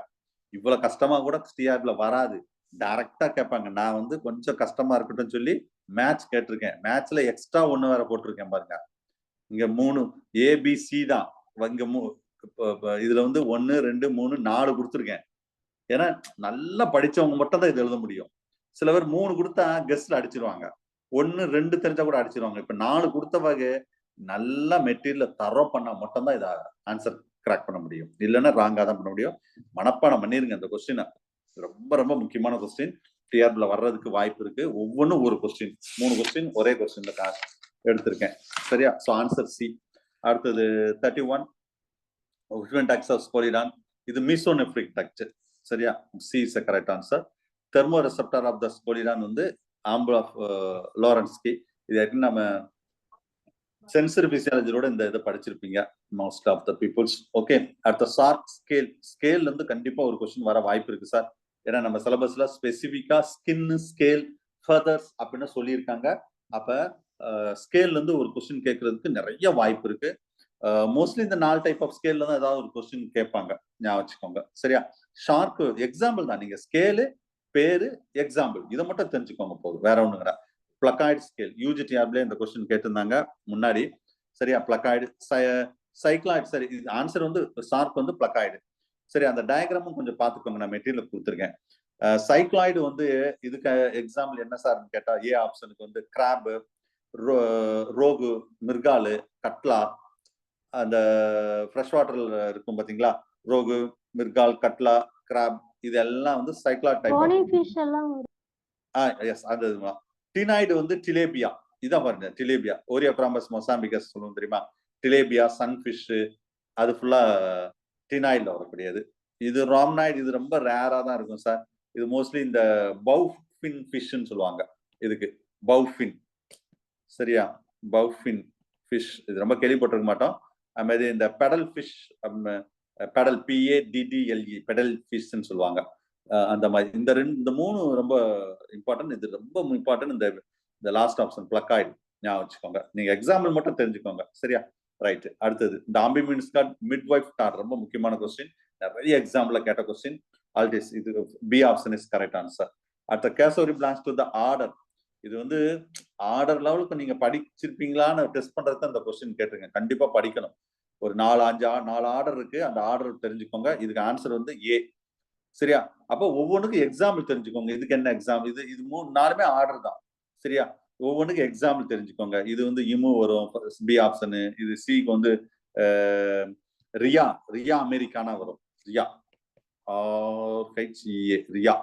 இவ்வளவு கஷ்டமா கூட டிஆர்பில வராது, டைரக்டா கேட்பாங்க. நான் வந்து கொஞ்சம் கஷ்டமா இருக்கட்டும் சொல்லி மேட்ச் கேட்டிருக்கேன். மேட்ச்ல எக்ஸ்ட்ரா ஒண்ணு வேற போட்டிருக்கேன் பாருங்க. இங்க 3 ஏபிசி தான். இங்க இதுல வந்து 1 2 3 4 கொடுத்துருக்கேன். ஏன்னா நல்லா படிச்சவங்க மட்டும் தான் இது எழுத முடியும். சில பேர் 3 கொடுத்தா கெஸ்ட்ல அடிச்சிருவாங்க, 1 2 தெரிஞ்சா கூட அடிச்சிருவாங்க. இப்ப 4 கொடுத்த வகை நல்லா மெட்டீரியல் தரோ பண்ணா மட்டும் தான் இதை ஆன்சர் கிராக் பண்ண முடியும். இல்லைன்னா ராங்கா தான் பண்ண முடியும். மனப்பாடம் பண்ணிருங்க இந்த கொஸ்டினை. ரொம்ப முக்கியமான கொஸ்டின். டிஆர்பில வர்றதுக்கு வாய்ப்பு இருக்கு. ஒவ்வொன்றும் ஒரு கொஸ்டின், 3 கொஸ்டின் ஒரே கொஸ்டின்ல எடுத்திருக்கேன். சரியா? So answer C. அடுத்தது 31 ஸ்போலிடான். இது மீசோனெஃப்ரிக் டக்ட். சரியா? C is correct answer. Thermo receptor of the Sphenodon வந்து ஆம்பிள் ஆஃப் லாரன்ஸ்கி. இது நம்ம சென்சரி பிசியாலஜியோட இந்த இதை படிச்சிருப்பீங்க most of the peoples. Okay. அடுத்த சார்க் ஸ்கேல் வந்து கண்டிப்பா ஒரு கொஸ்டின் வர வாய்ப்பு இருக்கு சார். ஏன்னா நம்ம சிலபஸ்ல ஸ்பெசிபிக்கா ஸ்கின் ஸ்கேல் ஃபெதர்ஸ் அப்படின்னு சொல்லியிருக்காங்க. அப்ப ஸ்கேல்ல இருந்து ஒரு கொஸ்டின் கேட்கறதுக்கு நிறைய வாய்ப்பு இருக்கு. மோஸ்ட்லி இந்த 4 டைப் ஆஃப் ஸ்கேல்ல தான் ஏதாவது ஒரு கொஸ்டின் கேட்பாங்க, ஞாபகம் வச்சுக்கோங்க. சரியா? ஷார்க் எக்ஸாம்பிள் தான். நீங்க ஸ்கேலு பேரு எக்ஸாம்பிள் இதை மட்டும் தெரிஞ்சுக்கோங்க போதும், வேற ஒண்ணுங்கிற. பிளக்காய்டு ஸ்கேல் யூஜிடிஆர்ல இந்த கொஸ்டின் கேட்டிருந்தாங்க முன்னாடி. சரியா? Placoid cycloid. சரி, இது ஆன்சர் வந்து ஷார்க் வந்து பிளக்காய்டு. சரி, அந்த டயக்ராமும் கொஞ்சம் பார்த்துக்கோங்க, நான் மெட்டீரியல் கொடுத்துருக்கேன். சைக்ளாய்டு வந்து இதுக்கு எக்ஸாம்பிள் என்ன சார் கேட்டா ஏ ஆப்ஷனுக்கு வந்து கிராப், ரோகு, மிர்காலு, கட்லா. அந்த ஃப்ரெஷ் வாட்டர்ல இருக்கும் பாத்தீங்களா, ரோகு, மிர்கால், கட்லா, கிராப், இதெல்லாம் வந்து சைக்ளாய்டு டைப். எஸ், அது டினாய்டு வந்து டிலேபியா. இதான் பாருங்க, டிலேபியா. ஓரியோபிராம்பஸ் மொசாம்பிகஸ் சொல்லுவோம் தெரியுமா? டிலேபியா, சன்ஃபிஷ், அது ஃபுல்லா டினாய்டுல வரக்கூடியது. இது ராம்னாய்டு. இது ரொம்ப ரேரா தான் இருக்கும் சார். இது மோஸ்ட்லி இந்த பவுஃபின் ஃபிஷ்ன்னு சொல்லுவாங்க. இதுக்கு பவுஃபின். சரியா? பவுஃபின் ஃபிஷ் இது ரொம்ப கேள்விப்பட்டிருக்க மாட்டோம். அது மாதிரி இந்த paddle fish, paddle PADDLE paddle ஃபிஷ்ன்னு சொல்லுவாங்க. அந்த மாதிரி இந்த 3 ரொம்ப இம்பார்ட்டன்ட். இது ரொம்ப இம்பார்ட்டன்ட். இந்த லாஸ்ட் ஆப்ஷன் பிளக்காய்டு, ஞாபகம் வச்சுக்கோங்க. நீங்க எக்ஸாம்பிள் மட்டும் தெரிஞ்சுக்கோங்க. சரியா? ரைட். அடுத்தது இந்த ஆம்பிமின்ஸ்கார்ட் மிட்வைஃப் டார். ரொம்ப முக்கியமான கொஸ்டின், நிறைய எக்ஸாம்பிள்ல கேட்ட கொஸ்டின். ஆல்டிஸ். இது B option is correct answer. அடுத்த கேசோரி பிளான்ஸ் டு த ஆர்டர். இது வந்து ஆர்டர் லெவலுக்கு நீங்க படிச்சிருப்பீங்களான்னு டெஸ்ட் பண்றது அந்த கொஸ்டின் கேட்டிருங்க. கண்டிப்பா படிக்கணும். ஒரு 4 ஆர்டர் இருக்கு. அந்த ஆர்டர் தெரிஞ்சுக்கோங்க. இதுக்கு ஆன்சர் வந்து ஏ. சரியா? அப்போ ஒவ்வொன்றுக்கும் எக்ஸாம்பிள் தெரிஞ்சுக்கோங்க. இதுக்கு என்ன எக்ஸாம்பிள்? இது 3-4மே ஆர்டர் தான். சரியா? ஒவ்வொன்றுக்கும் எக்ஸாம்பிள் தெரிஞ்சுக்கோங்க. இது வந்து இமு வரும், பி ஆப்ஷனு. இது சிக்கு வந்து ரியா அமெரிக்கானா வரும். ரியா ரியா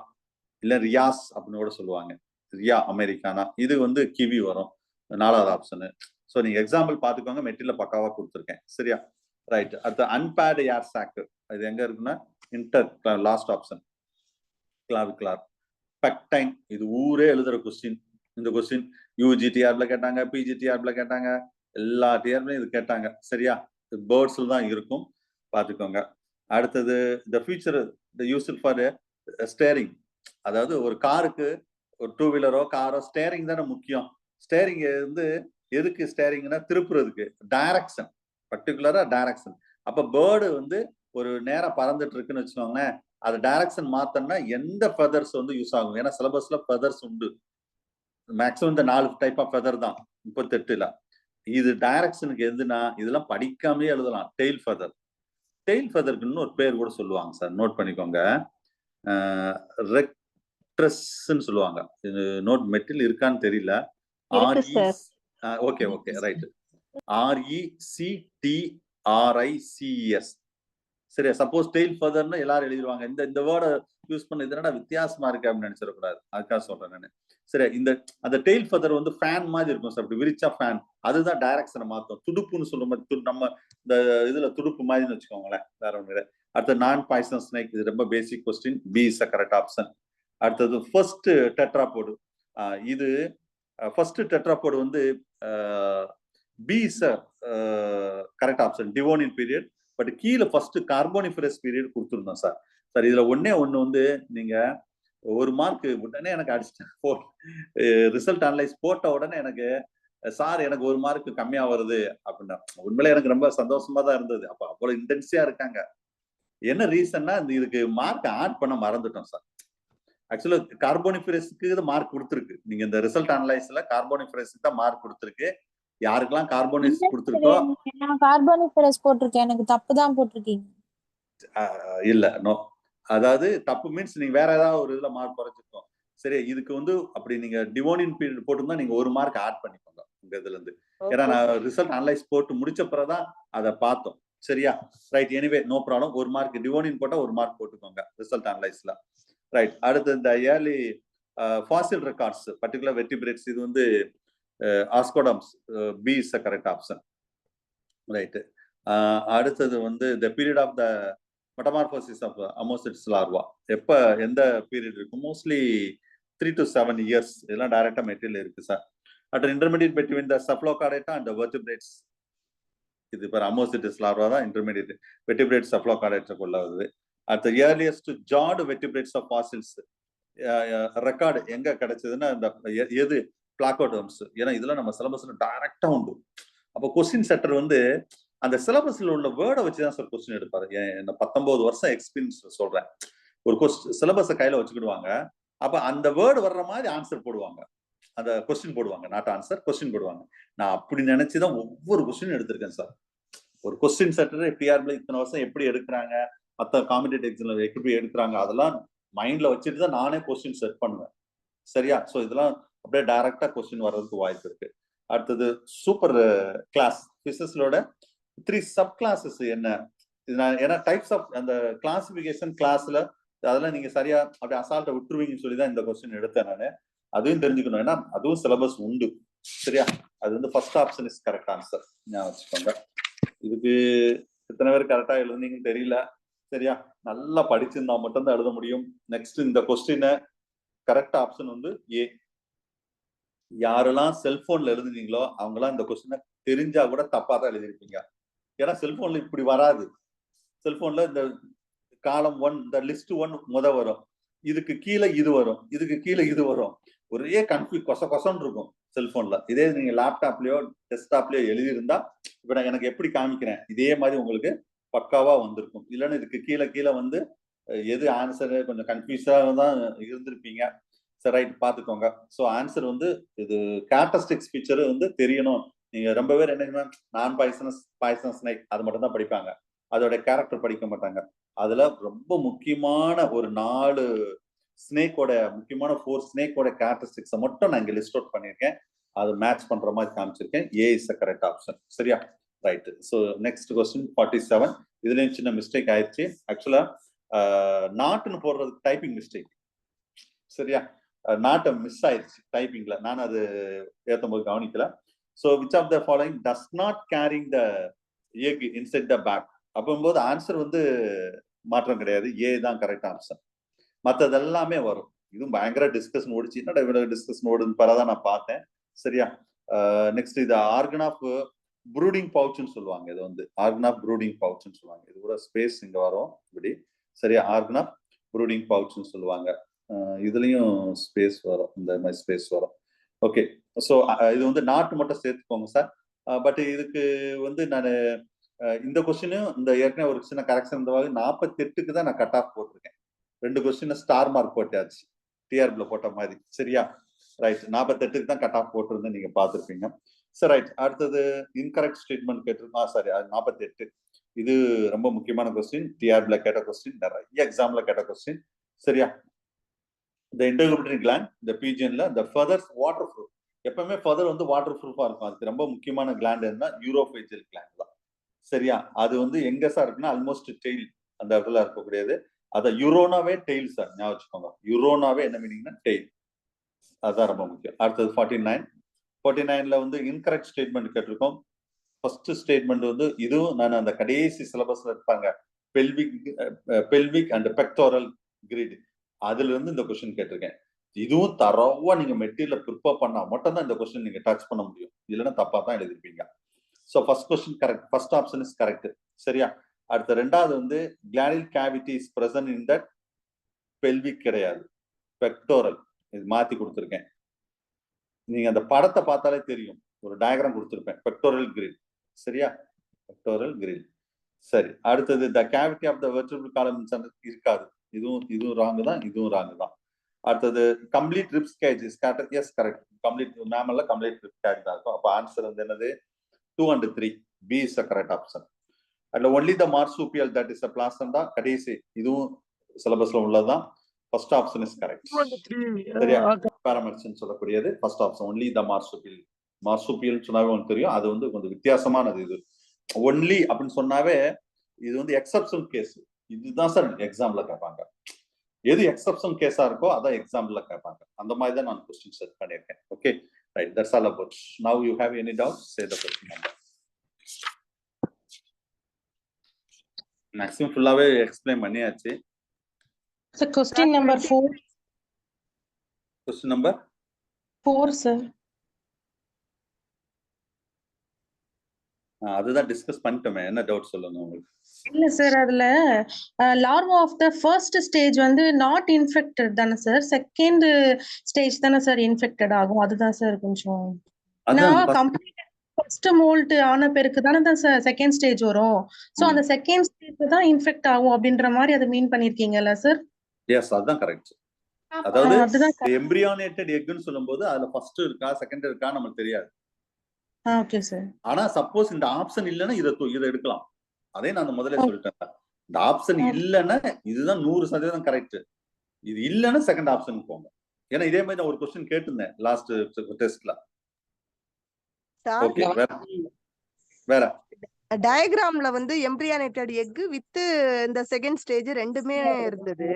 இல்ல ரியாஸ் அப்படின்னு கூட சொல்லுவாங்க. ரியா அமெரிக்கானா. இது வந்து கிவி வரும், 4வது ஆப்ஷனு. ஸோ நீங்க எக்ஸாம்பிள் பார்த்துக்கோங்க. மெட்டீரியல் பக்காவா கொடுத்துருக்கேன். சரியா? ரைட். அடுத்த அன்பேர்டு ஏர் சாக். இது எங்க இருக்குன்னா இன்டர் லாஸ்ட் ஆப்ஷன் கிளாவிகுலார். பெக்டைன். இது ஊரே எழுதுற கொஸ்டின். இந்த கொஸ்டின் யூஜிடிஆர்ல கேட்டாங்க, பிஜிடிஆர்ல கேட்டாங்க, எல்லா டிஆர்லையும் இது கேட்டாங்க. சரியா? பேர்ட்ஸ்ல தான் இருக்கும், பார்த்துக்கோங்க. அடுத்தது the future the useful for steering. அதாவது ஒரு காருக்கு, ஒரு 2 வீலரோ காரோ ஸ்டேரிங் தானே முக்கியம். ஸ்டேரிங் வந்து எதுக்கு ஸ்டேரிங்னா திருப்புறதுக்கு, டைரக்ஷன், பர்டிகுலரா டைரக்ஷன். அப்ப பேர்டு வந்து ஒரு நேரம் பறந்துட்டு இருக்குன்னு வச்சுக்கோங்களேன், அது டைரக்ஷன் மாத்தோம்னா எந்த ஃபெதர்ஸ் வந்து யூஸ் ஆகும்? ஏன்னா சிலபஸ்ல ஃபெதர்ஸ் உண்டு. மேக்ஸிமம் இந்த 4 டைப் ஆஃப் ஃபெதர் தான் 38ல. இது டைரக்ஷனுக்கு எதுனா இதெல்லாம் படிக்காமே எழுதலாம். Tail feather. டெய்ல் ஃபெதருக்கு இன்னொரு பேர் கூட சொல்லுவாங்க சார், நோட் பண்ணிக்கோங்க. ரெக்ட்ரஸ்ன்னு சொல்லுவாங்க. இது நோட் மெட்டீரியல் இருக்கான்னு தெரியல. Okay right. RECTRICES. சரியா? சப்போஸ் டெய்ல் ஃபெதர்னு எல்லாரும் எழுதிடுவாங்க. இந்த வேர்டை யூஸ் பண்ண இதனடா வித்தியாசமா இருக்கு அப்படின்னு நினைச்சிடக்கூடாது. அதுக்காக சொல்றேன் நான். சரி, அந்த டெய்ல் ஃபெதர் வந்து ஃபேன் மாதிரி இருக்கும் சார், அப்படி விரிச்சா ஃபேன். அதுதான் டைரக்ஷனை மாத்தும். துடுப்புன்னு சொல்லும் போது நம்ம இந்த இதுல துடுப்பு மாதிரின்னு வச்சுக்கோங்களேன், வேற ஒன்று. அடுத்து நான் பாய்சன் ஸ்னேக். இது ரொம்ப basic question. B is correct option. அடுத்தது ஃபர்ஸ்ட் டெட்ராபோடு. இது ஃபர்ஸ்ட் டெட்ராபோடு வந்து B is correct option. Devonian period. But கீழே ஃபர்ஸ்ட் கார்போனிஃபரஸ் பீரியட் கொடுத்துருந்தோம் சார். சார் இதுல ஒண்ணு வந்து நீங்க 1 மார்க் உடனே எனக்கு அடிச்சிட்டேன். ரிசல்ட் அனலைஸ் போட்ட உடனே எனக்கு சார் எனக்கு 1 மார்க் கம்மியா வருது அப்படின்னா, உண்மையில எனக்கு ரொம்ப சந்தோஷமா தான் இருந்தது. அப்ப அவ்வளவு இன்டென்சியா இருக்காங்க. என்ன ரீசன்னா இதுக்கு மார்க் ஆட் பண்ண மறந்துட்டோம் சார். ஆக்சுவலா கார்போனிஃபரஸ்க்கு மார்க் கொடுத்துருக்கு. நீங்க இந்த ரிசல்ட் அனலைஸ்ல கார்போனிஃபரஸ்க்கு தான் மார்க் கொடுத்துருக்கு. யாருக்கெல்லாம் கார்போனிஃபரஸ் கொடுத்துருக்கோ, நான் கார்போனிஃபரஸ் போட்டிருக்கேன். எனக்கு தப்பு தான் போட்டிருக்கீங்க. இல்ல நோ, அதாவது தப்பு மீன்ஸ் நீங்க வேற ஏதாவது ஒரு இதுல மார்க் குறைச்சிருக்கோம். சரி, இதுக்கு வந்து அப்படி நீங்க டிவோனின் பீரியட் போட்டிருந்தா நீங்க 1 மார்க் ஆட் பண்ணிக்கோங்க உங்க இதுல இருந்து. ஏன்னா நான் ரிசல்ட் அனலைஸ் போட்டு முடிச்ச பிறகுதான் அதை பார்த்தோம். சரியா? Right. Anyway no problem. 1 mark Devonian போட்டா 1 மார்க் போட்டுக்கோங்க ரிசல்ட் அனலைஸ்ல. ரைட். அடுத்து இந்த early fossil records, particular vertebrates. இது வந்து ostracoderms. B is correct option. Right. அடுத்தது வந்து the period of the metamorphosis of ammocoetes larva. எப்ப எந்த பீரியட் இருக்கு? Mostly 3 to 7 years. இதெல்லாம் டைரக்டா மெட்டீரியல் இருக்கு சார். அடுத்து intermediate between the Cephalochordata and vertebrates. இது பாரு, அமோசிட்டிஸ் லார்வா தான் இன்டர்மீடியட். வெர்டிபிரேட் சப்ளோகார்டேட்டருக்குள்ள வருது. அடுத்து earliest jawed vertebrates of fossils record எங்க கிடைச்சதுன்னா இந்த எது பிளாக்கோடர்ம்ஸ். ஏன்னா இதெல்லாம் நம்ம சிலபஸ்ல டைரக்டா உண்டு. அப்போ கொஸ்டின் செட்டர் வந்து அந்த சிலபஸ்ல உள்ள வேர்டை வச்சுதான் சார் கொஸ்டின் எடுப்பாரு. என்ன 19 வருஷம் எக்ஸ்பீரியன்ஸ் சொல்றேன். ஒரு சிலபஸை கையில வச்சுக்கிடுவாங்க. அப்ப அந்த வேர்டு வர்ற மாதிரி ஆன்சர் போடுவாங்க, அந்த கொஸ்டின் போடுவாங்க. நாட் ஆன்சர், கொஸ்டின் போடுவாங்க. நான் அப்படி நினைச்சுதான் ஒவ்வொரு கொஸ்டின் எடுத்திருக்கேன் சார். ஒரு கொஸ்டின் செட்டர் டிஆர்பில இத்தனை வருஷம் எப்படி எடுக்கிறாங்க, மற்ற காம்படிட்டிவ் எக்ஸாம்ல எப்படி எடுக்கிறாங்க, அதெல்லாம் மைண்ட்ல வச்சுட்டு தான் நானே கொஸ்டின் செட் பண்ணுவேன். சரியா? ஸோ இதெல்லாம் அப்படியே டைரக்டா கொஸ்டின் வர்றதுக்கு வாய்ப்பு இருக்கு. அடுத்தது சூப்பர் கிளாஸ் பிசிக்ஸோட 3 சப் கிளாஸஸ் என்ன? ஏன்னா டைப்ஸ் ஆஃப் அந்த கிளாசிபிகேஷன் கிளாஸ்ல அதெல்லாம் நீங்க சரியா அப்படி அசால்ட்டை விட்டுருவீங்கன்னு சொல்லி தான் இந்த கொஸ்டின் எடுத்தேன் நான். அதையும் தெரிஞ்சுக்கணும், ஏன்னா அதுவும் சிலபஸ் உண்டு. சரியா? அது வந்து first option is correct answer. ஞாபகம் வச்சுக்கோங்க. இதுக்கு எத்தனை பேர் கரெக்டா எழுதுனீங்கன்னு தெரியல. சரியா? நல்லா படிச்சிருந்தா மட்டும்தான் எழுத முடியும். நெக்ஸ்ட் இந்த கொஸ்டினை கரெக்ட் ஆப்ஷன் வந்து ஏ. யாரெல்லாம் செல்போன்ல எழுதுனீங்களோ அவங்கெல்லாம் இந்த கொஸ்டினை தெரிஞ்சா கூட தப்பா தான் எழுதிருப்பீங்க. ஏன்னா செல்போன்ல இப்படி வராது. செல்போன்ல இந்த காலம் 1, இந்த லிஸ்ட் 1 முத வரும், இதுக்கு கீழே இது வரும், இதுக்கு கீழே இது வரும். ஒரே கன்ஃபியூஸ் கொசன்னு இருக்கும் செல்போன்ல. இதே நீங்க லேப்டாப்லயோ டெஸ்க்டாப்லயோ எழுதியிருந்தா இப்ப நான் எனக்கு எப்படி காமிக்கிறேன் இதே மாதிரி உங்களுக்கு பக்காவா வந்திருக்கும். இல்லைன்னா இதுக்கு கீழே வந்து எது ஆன்சரு கொஞ்சம் கன்ஃபியூஸா தான் இருந்திருப்பீங்க. சரி ரைட் பார்த்துக்கோங்க. ஸோ ஆன்சர் வந்து இது கேரக்டரிஸ்டிக்ஸ் ஃபீச்சர் வந்து தெரியணும். நீங்க ரொம்ப பேர் என்ன நான் பாய்சனஸ் ஸ்னேக் அது மட்டும் தான் படிப்பாங்க, அதோட கேரக்டர் படிக்க மாட்டாங்க. அதுல ரொம்ப முக்கியமான ஒரு 4 ஸ்னேக்கோட முக்கியமான 4 ஸ்னேக்கோட கேரக்டரிஸ்டிக்ஸை மட்டும் நான் இங்க லிஸ்ட் அவுட் பண்ணியிருக்கேன். அது மேட்ச் பண்ற மாதிரி காமிச்சிருக்கேன். ஏ இஸ் த கரெக்ட் ஆப்ஷன். சரியா? ரைட். So next question 47. இதுலயும் சின்ன மிஸ்டேக் ஆயிடுச்சு. ஆக்சுவலா நாட்டுன்னு போடுறதுக்கு டைப்பிங் மிஸ்டேக். சரியா? நாட்டை மிஸ் ஆயிடுச்சு டைப்பிங்ல. நான் அது ஏற்றும் போது கவனிக்கல. So which of the following does not carrying the egg inside the bag. அப்போது ஆன்சர் வந்து மாற்றம் கிடையாது, ஏ தான் கரெக்ட் ஆன்சர். மற்றது எல்லாமே வரும். இதுவும் பயங்கர டிஸ்கஷன் ஓடிச்சு. என்னடா இவ்வளவு டிஸ்கஷன் ஓடுன்னு பரதான் நான் பார்த்தேன். சரியா? நெக்ஸ்ட் இது ஆர்கன் ஆஃப் ப்ரூடிங் பவுச்னு சொல்லுவாங்க. இது வந்து ஆர்கன் ஆஃப் ப்ரூடிங் பவுச்னு சொல்லுவாங்க. இது கூட ஸ்பேஸ் இங்க வரும் இப்படி. சரியா? ஆர்கன் ஆஃப் ப்ரூடிங் பவுச்னு சொல்லுவாங்க. இதுலயும் ஸ்பேஸ் வரும், இந்த மாதிரி ஸ்பேஸ் வரும். ஓகே. ஸோ இது வந்து நாட்டு மட்டும் சேர்த்துக்கோங்க சார். பட் இதுக்கு வந்து நான் இந்த கொஸ்டினும் இந்த ஏற்கனவே ஒரு சின்ன கரெக்ஷன் இருந்தவாறு 48க்கு தான் நான் கட் ஆஃப் போட்டிருக்கேன். 2 கொஸ்டின் ஸ்டார் மார்க் போட்டாச்சு, டிஆர்பில போட்ட மாதிரி. சரியா? ரைட். 48க்கு தான் கட் ஆஃப் போட்டிருந்து நீங்க பார்த்துருப்பீங்க. சரி ரைட். அடுத்தது இன்கரெக்ட் ஸ்டேட்மெண்ட் கேட்டிருக்கோம். சாரி, 48. இது ரொம்ப முக்கியமான கொஸ்டின். டிஆர்பில கேட்ட கொஸ்டின், நிறைய எக்ஸாம்ல கேட்ட கொஸ்டின். சரியா? இந்த இன்டர்கிரிபிட்டரி கிளாண்ட், இந்த பீஜன்ல இந்த ஃபெதர்ஸ் வாட்டர் ப்ரூஃப். எப்பவுமே ஃபெதர் வந்து வாட்டர் ப்ரூஃபா இருக்கும். அதுக்கு ரொம்ப முக்கியமான கிளாண்ட் என்ன? யூரோஃபேஜியல் கிளாண்ட் தான். சரியா? அது வந்து எங்க சார் இருக்குன்னா ஆல்மோஸ்ட் டெய்ல் அந்த இடத்துல இருக்கக்கூடியது. அதை யுரோனாவே டெய்ல் சார், ஞாபகம் வச்சுக்கோங்க. யுரோனாவே என்ன மீனிங்னா டெய்ல். அதுதான் ரொம்ப முக்கியம். அடுத்தது 49. 49ல வந்து இன்கரெக்ட் ஸ்டேட்மெண்ட் கேட்டிருக்கோம். ஃபர்ஸ்ட் ஸ்டேட்மெண்ட் வந்து இதுவும் நான் அந்த கடைசி சிலபஸ்ல இருப்பாங்க, பெல்விக் அண்ட் பெக்டோரல் கிரிட், அதுல இருந்து இந்த கொஸ்டின் கேட்டிருக்கேன். இதுவும் தரவா நீங்க மெட்டீரியல் ப்ரிப்பேர் பண்ணா மட்டும் தான் இந்த கொஸ்டின் நீங்க டச் பண்ண முடியும், இல்லைன்னா தப்பா தான் எழுதிருப்பீங்க. So first question correct, first option is correct. சரியா? அடுத்த ரெண்டாவது வந்து கிளானில் cavity is present in that pelvic கிடையாது, பெக்டோரல். இது மாத்தி கொடுத்துருக்கேன். நீங்க அந்த படத்தை பார்த்தாலே தெரியும், ஒரு டயக்ராம் கொடுத்துருப்பேன், பெக்டோரல் கிரில். சரியா? பெக்டோரல் கிரில். சரி. அடுத்தது the cavity of the vertebral column இருக்காது. இதுவும் ராங்கு தான், இதுவும் ராங்கு தான். அடுத்தது complete ribs cage is correct. Yes correct. Complete மேமல்ல கம்ப்ளீட் ரிப் கேஜ் தான் இருக்கும். அப்போ ஆன்சர் வந்து என்னது? 2 and 3. B is the correct option. அதுல only the marsupial that is a placenta கடைசி. இதுவும் சிலபஸ்ல உள்ளதுதான். First option is correct. சரியா? பாராமெட்ஸ்னு சொல்லக்கூடியது first option. Only the marsupial. Marsupial சொன்னாவே உங்களுக்கு தெரியும், அது வந்து கொஞ்சம் வித்தியாசமானது. இது ஒன்லி அப்படின்னு சொன்னாவே இது வந்து எக்ஸப்ஷன் கேஸ். இதுதான் சார் எக்ஸாம்ல கேட்பாங்க. எது எக்ஸப்ஷன் கேஸா இருக்கோ அதான் எக்ஸாம்ல கேட்பாங்க. அந்த மாதிரி தான் நான் கொஸ்டின் செட் பண்ணியிருக்கேன். Okay right. That's all about. நவ you have any doubt, say the question number. Maximum ஃபுல்லாவே எக்ஸ்பிளைன் பண்ணியாச்சு. So question number 4. Question number 4 sir. அதுதான் டிஸ்கஸ் பண்ணிட்டோமே. என்ன டவுட் சொல்லுங்க உங்களுக்கு? இல்ல சார், அதுல larva of the first stage வந்து நாட் இன்ஃபெக்டட் தானே சார், செகண்ட் ஸ்டேஜ் தானே சார் இன்ஃபெக்டட் ஆகும். அதுதான் சார் கொஞ்சம் நான் கம்ப்ளீட் ஃபர்ஸ்ட் மோல்ட் ஆன பிறகு தானே தான் சார் செகண்ட் ஸ்டேஜ் வரும். சோ அந்த செகண்ட் ஸ்டேஜ் தான் இன்ஃபெக்ட் ஆகும் அப்படின்ற மாதிரி அதை மீன் பண்ணிருக்கீங்கல்ல சார்? எஸ், அதுதான் கரெக்ட். அதாவது எம்பிரியானேட்டட் எக்னு சொல்லும்போது அதுல ஃபர்ஸ்ட் இருக்கா செகண்ட் இருக்கா நமக்கு தெரியாது. Okay sir. ஆனா சப்போஸ் இந்த ஆப்ஷன் இல்லைன்னா இதை எடுக்கலாம். அதே நான் முதல்ல சொல்லிட்டேன். இந்த ஆப்ஷன் இல்லைன்னா இதுதான் 100% கரெக்ட். இது இல்லைன்னா செகண்ட் ஆப்ஷன் போங்க. ஏன்னா இதே மாதிரி நான் ஒரு கொஸ்டின் கேட்டிருந்தேன் லாஸ்ட் டெஸ்ட்ல. ஓகே, வேற டயகிராம்ல வந்து எம்பிரியானேட்டட் எக் வித் இந்த செகண்ட் ஸ்டேஜ் ரெண்டுமே இருந்தது.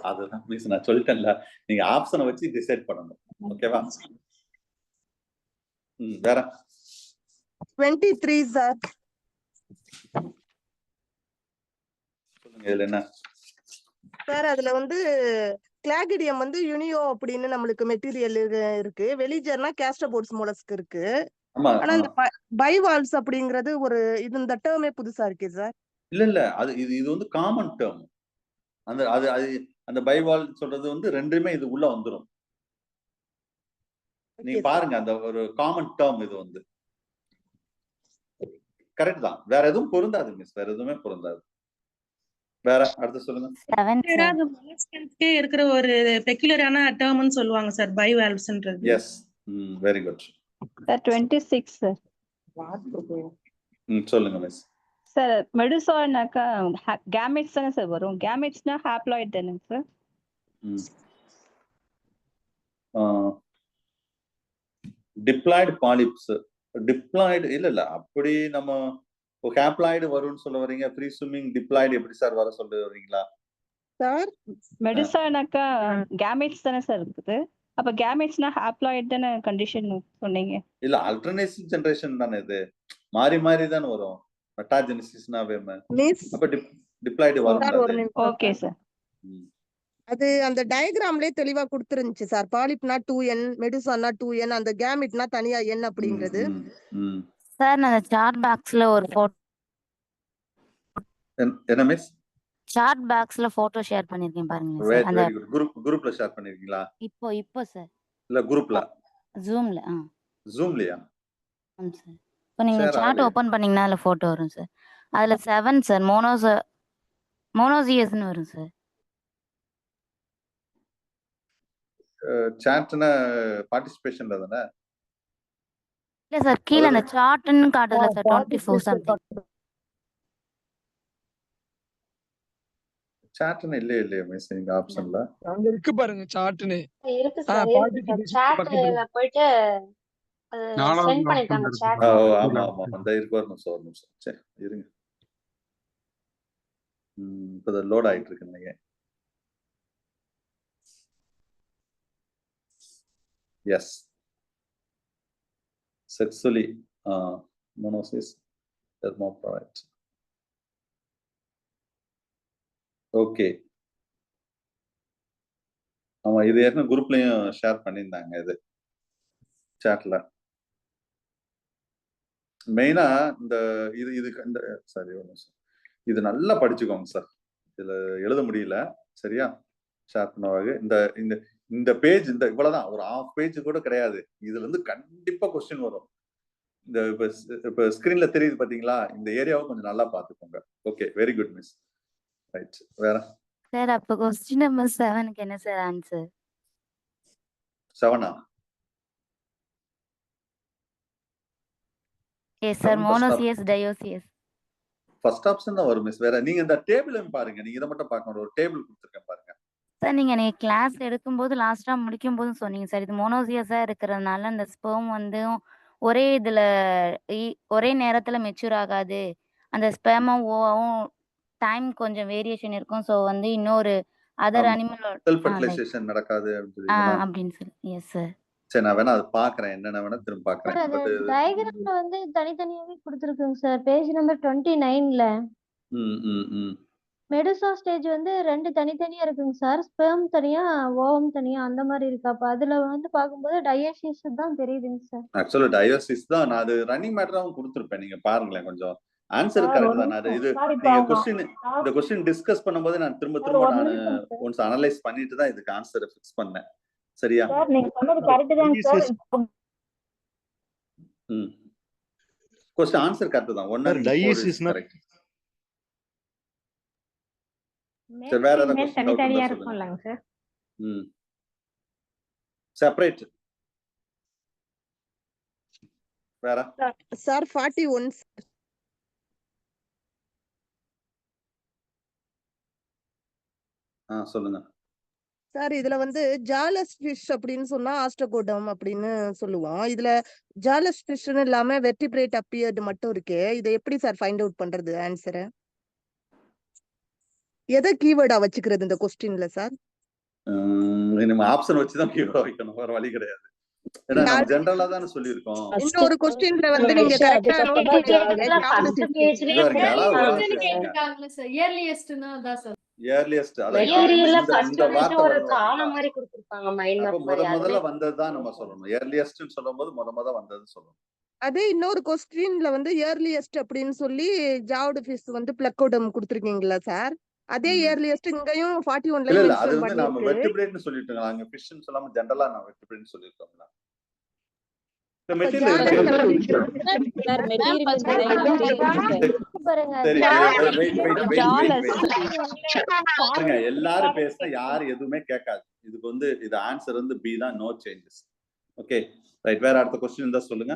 அதுதான் ப்ளீஸ் நான் சொல்லிட்டேன்ல, நீங்க ஆப்ஷனை வச்சு டிசைட் பண்ணணும். ஓகேவா? வேற 23 சார். சொல்லுங்க, இதுல என்ன சார்? அதுல வந்து கிளாகிடியம் வந்து யுனியோ அப்படின்னு நம்மளுக்கு மெட்டீரியல் இருக்கு. வெளிஜர்னா கேஸ்டபோர்ட்ஸ் மோலஸ்க் இருக்கு. ஆனா இந்த பைவால்ஸ் அப்படிங்கிறது ஒரு இது, இந்த டேர்மே புதுசா இருக்கே சார். இல்ல அது இது வந்து காமன் டேர்ம். அந்த பைவால் சொல்றது வந்து ரெண்டுமே இது உள்ள வந்துரும். நீங்க பாருங்க, அந்த ஒரு காமன் டேர்ம் இது வந்து கரெக்ட் தான். வேற எதுவும் பொருந்தாது மிஸ், வேற எதுவுமே பொருந்தாது. வேற அடுத்து சொல்லுங்க. molluscans-க்கே இருக்கிற ஒரு பெக்குலரான டேர்ம்னு சொல்லுவாங்க சார் பைவால்வ்ஸ்ன்றது. Yes, very good. Sir 26 sir. சொல்லுங்க மிஸ். சார் மெடுசானாக்கா கேமெட்ஸ் தானே சார் வரும்? கேமெட்ஸ்னா ஹாப்ளாய்ட் தானே சார்? Diploid polyps. டிப்ளாய்டு இல்ல அப்படி நம்ம ஹாப்ளாய்டு வரும்னு சொல்ல வரீங்க. ஃப்ரீ ஸ்விம்மிங் டிப்ளாய்டு எப்படி சார் வர சொல்ல வரீங்களா சார்? மெடுசானாக்கா கேமெட்ஸ் தானே சார் இருக்குது. அப்ப கேமெட்ஸ்னா ஹாப்ளாய்ட் தானே கண்டிஷன் சொன்னீங்க. இல்ல ஆல்டர்னேட்டிவ் ஜெனரேஷன் தானே இது. மாறி மாறி தானே வரும். மெட்டாஜெனிசிஸ்னாவே அப்ப டிப்ளாய்டு வரும். Okay sir. அது அந்த டயகிராம்லயே தெளிவா கொடுத்துருந்துச்சு சார். பாலிப்னா 2n, மெடுசானா 2n, அந்த கேமிட்னா தனியா n அப்படிங்கிறது. சார் நான் சார்ட் பாக்ஸ்ல ஒரு என்ன மிஸ்? சார்ட் பாக்ஸ்ல போட்டோ ஷேர் பண்ணிருக்கேன் பாருங்க சார். அந்த வெரி குட். குரூப்ல ஷேர் பண்ணிருக்கீங்களா? இப்போ சார். இல்ல குரூப்ல. ஜூம்ல. ஜூம்லயா? ஆமா சார். இப்போ நீங்க சார்ட் ஓபன் பண்ணீங்கன்னா அதுல போட்டோ வரும் சார். அதுல 7 சார் மோனோசியஸ்னு வரும் சார். சாட்னா பார்ட்டிசிபேஷன்ல தானே? இல்ல சார், கீழ அந்த சார்ட்னு காட்டுதுல சார் 24 சம்திங். சாட்னா இல்லையா மிஸ் இந்த ஆப்ஷன்ல? அங்க இருக்கு பாருங்க சார்ட்னு. இருக்கு சார். சாட்ல போயிட்டு சென்ட் பண்ணிட்டாங்க சாட். ஆமா அந்த இருக்கு வரணும் சார். ஒரு நிமிஷம் சரி இருங்க. இப்போ லோட் ஆயிட்டு இருக்கு நினைக்கிறேன். Yes, sexually monosis hermaphrodite. Okay, ஆமா இது ஏற்கனவே குரூப்லயும் ஷேர் பண்ணியிருந்தாங்க. இது சாட்ல மெயினா இந்த இந்த சாரி இது நல்லா படிச்சுக்கோங்க சார். இதுல எழுத முடியல சரியா? ஷேர் பண்ணவாக இந்த பேஜ் இவ்வளவுதான், ஒரு half பேஜ் கூட கிடையாது. இதுல இருந்து கண்டிப்பா கொஸ்டின் வரும். இந்த இப்ப ஸ்கிரீன்ல தெரியுது பாத்தீங்களா? இந்த ஏரியாவை கொஞ்சம் நல்லா பாத்துக்கோங்க. Okay, very good miss. Right, வேற சார் அப்ப क्वेश्चन நம்பர் 7க்கு என்ன சார் ஆன்சர்? 7ஆ? Yes sir, monoecious dioecious. First option தான் வரும் மிஸ். வேற நீங்க இந்த டேபிளையும் பாருங்க. நீங்க இத மட்டும் பார்க்கணும். ஒரு டேபிள் கொடுத்திருக்கேன் பாருங்க. சார் நீங்க கிளாஸ் எடுக்கும்போது லாஸ்டா முடிக்கும் போது சொன்னீங்க சார், இது மோனோசியஸா இருக்கிறதுனால அந்த ஸ்பெர்ம் வந்து ஒரே இதுல ஒரே நேரத்துல மெச்சூர் ஆகாது. அந்த ஸ்பெர்மும் ஓவாவும் டைம் கொஞ்சம் வேரியேஷன் இருக்கும். சோ வந்து இன்னொரு அதர் அனிமல் செல்ஃப் ஃபெர்டிலைசேஷன் நடக்காது அப்படின்னு சொல்லி. Yes sir. சரி, நான் வேணா அது பாக்குறேன். என்னென்ன வேணா திரும்ப பாக்குறேன். பட் டயகிராம்ல வந்து தனித்தனியாவே கொடுத்திருக்குங்க சார். பேஜ் நம்பர் 29ல மெடுசா ஸ்டேஜ் வந்து 2 தனித்தனியா இருக்குங்க சார். ஸ்பெர்ம் தனியா, ஓவம் தனியா அந்த மாதிரி இருக்கு. அப்ப அதுல வந்து பாக்கும்போது டயோசிஸ் தான் தெரியுதுங்க சார். ஆக்சுவலா டயோசிஸ் தான். நான் அது ரன்னிங் மேட்டராவும் கொடுத்திருப்பேன். நீங்க பாருங்களேன் கொஞ்சம். ஆன்சர் கரெக்ட் தான். அது இது நீங்க இந்த क्वेश्चन டிஸ்கஸ் பண்ணும்போது நான் திரும்ப நான் ஒன்ஸ் அனலைஸ் பண்ணிட்டு தான் இதுக்கு ஆன்சரை ஃபிக்ஸ் பண்ணேன். சரியா? சார் நீங்க சொன்னது கரெக்ட் தான் சார். क्वेश्चन ஆன்சர் கரெக்ட் தான். 1 and 4 is correct. சரி, வேற ஏதாவது क्वेश्चन தனித்தனியா இருக்கும்லங்க சார். செப்பரேட். வேற சார் 41 சொல்லுங்க சார். இதுல வந்து ஜாலஸ் ஃபிஷ் அப்படின்னு சொன்னா ஆஸ்ட்ரோகோடம் அப்படின்னு சொல்லுவோம். இதுல ஜாலஸ் ஃபிஷ்னு இல்லாம வெர்டிபிரேட் அப்பியர்ட் மட்டும் இருக்கு. இதை எப்படி சார் ஃபைண்ட் அவுட் பண்றது ஆன்சரை? எதை கீவேர்டா வச்சுக்கிறது இந்த क्वेश्चनல சார்? நம்ம ஆப்ஷன் வச்சு தான் கீவேர்ட் வைக்கணும். வேற வழி கிடையாது. ஏன்னா நம்ம ஜெனரலா தான சொல்லிருக்கோம். இன்னொரு क्वेश्चनல வந்து நீங்க கரெக்ட்டா நோட் கேக்குறாங்க சார். இயர்லியஸ்ட்னா அதான் சார். இயர்லியஸ்ட் மெட்டீரியல்ல ஃபர்ஸ்ட் வந்து ஒரு காலம் மாதிரி கொடுத்திருப்பாங்க. மைண்ட் மேப் மாதிரி. முதல்ல வந்தது தான் நம்ம சொல்லணும். இயர்லியஸ்ட்னு சொல்லும்போது முத வந்தது சொல்லணும். அதே இன்னொரு क्वेश्चनல வந்து இயர்லியஸ்ட் அப்படின்னு சொல்லி ஜாவ்டு ஃபிஷ் வந்து பிளக்கோடம் கொடுத்திருக்கீங்களா சார்? அதே இயர்லியஸ்ட் இங்கேயும் 41ல இல்ல அது வந்து நாம வெர்டிபிரேட்னு சொல்லிட்டோம். அங்க ஃபிஷ்னு சொல்லாம ஜெனரலா நான் வெர்டிபிரேட்னு சொல்லிருக்கோம்ல. இந்த மெட்டீரியல் பாருங்க சரி ஜாலஸ். பாருங்க, எல்லாரும் பேசினா யாரும் எதுவுமே கேட்காது. இதுக்கு வந்து இது ஆன்சர் வந்து பி தான், நோ சேஞ்சஸ். Okay right. வேற அடுத்த கொஸ்டின் இருந்தா சொல்லுங்க.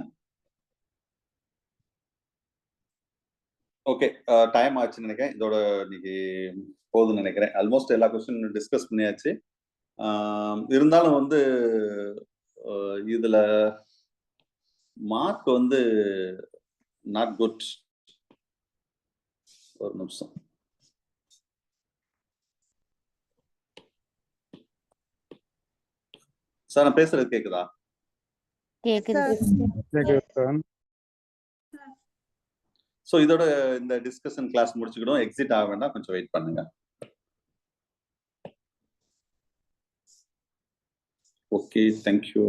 ஓகே டைம் ஆச்சுன்னு நினைக்கிறேன். இதோட இன்னைக்கு போதும்னு நினைக்கிறேன். ஆல்மோஸ்ட் எல்லா கொஸ்டின் டிஸ்கஸ் பண்ணியாச்சு. இருந்தாலும் வந்து இதுல மார்க் வந்து நாட் குட். ஒரு நிமிஷம். சார் நான் பேசுறது கேக்குதா? கேக்குது. ஸோ இதோட இந்த டிஸ்கஷன் கிளாஸ் முடிச்சுக்கிடும். எக்ஸிட் ஆக வேண்டாம், கொஞ்சம் வெயிட் பண்ணுங்க. Okay, thank you.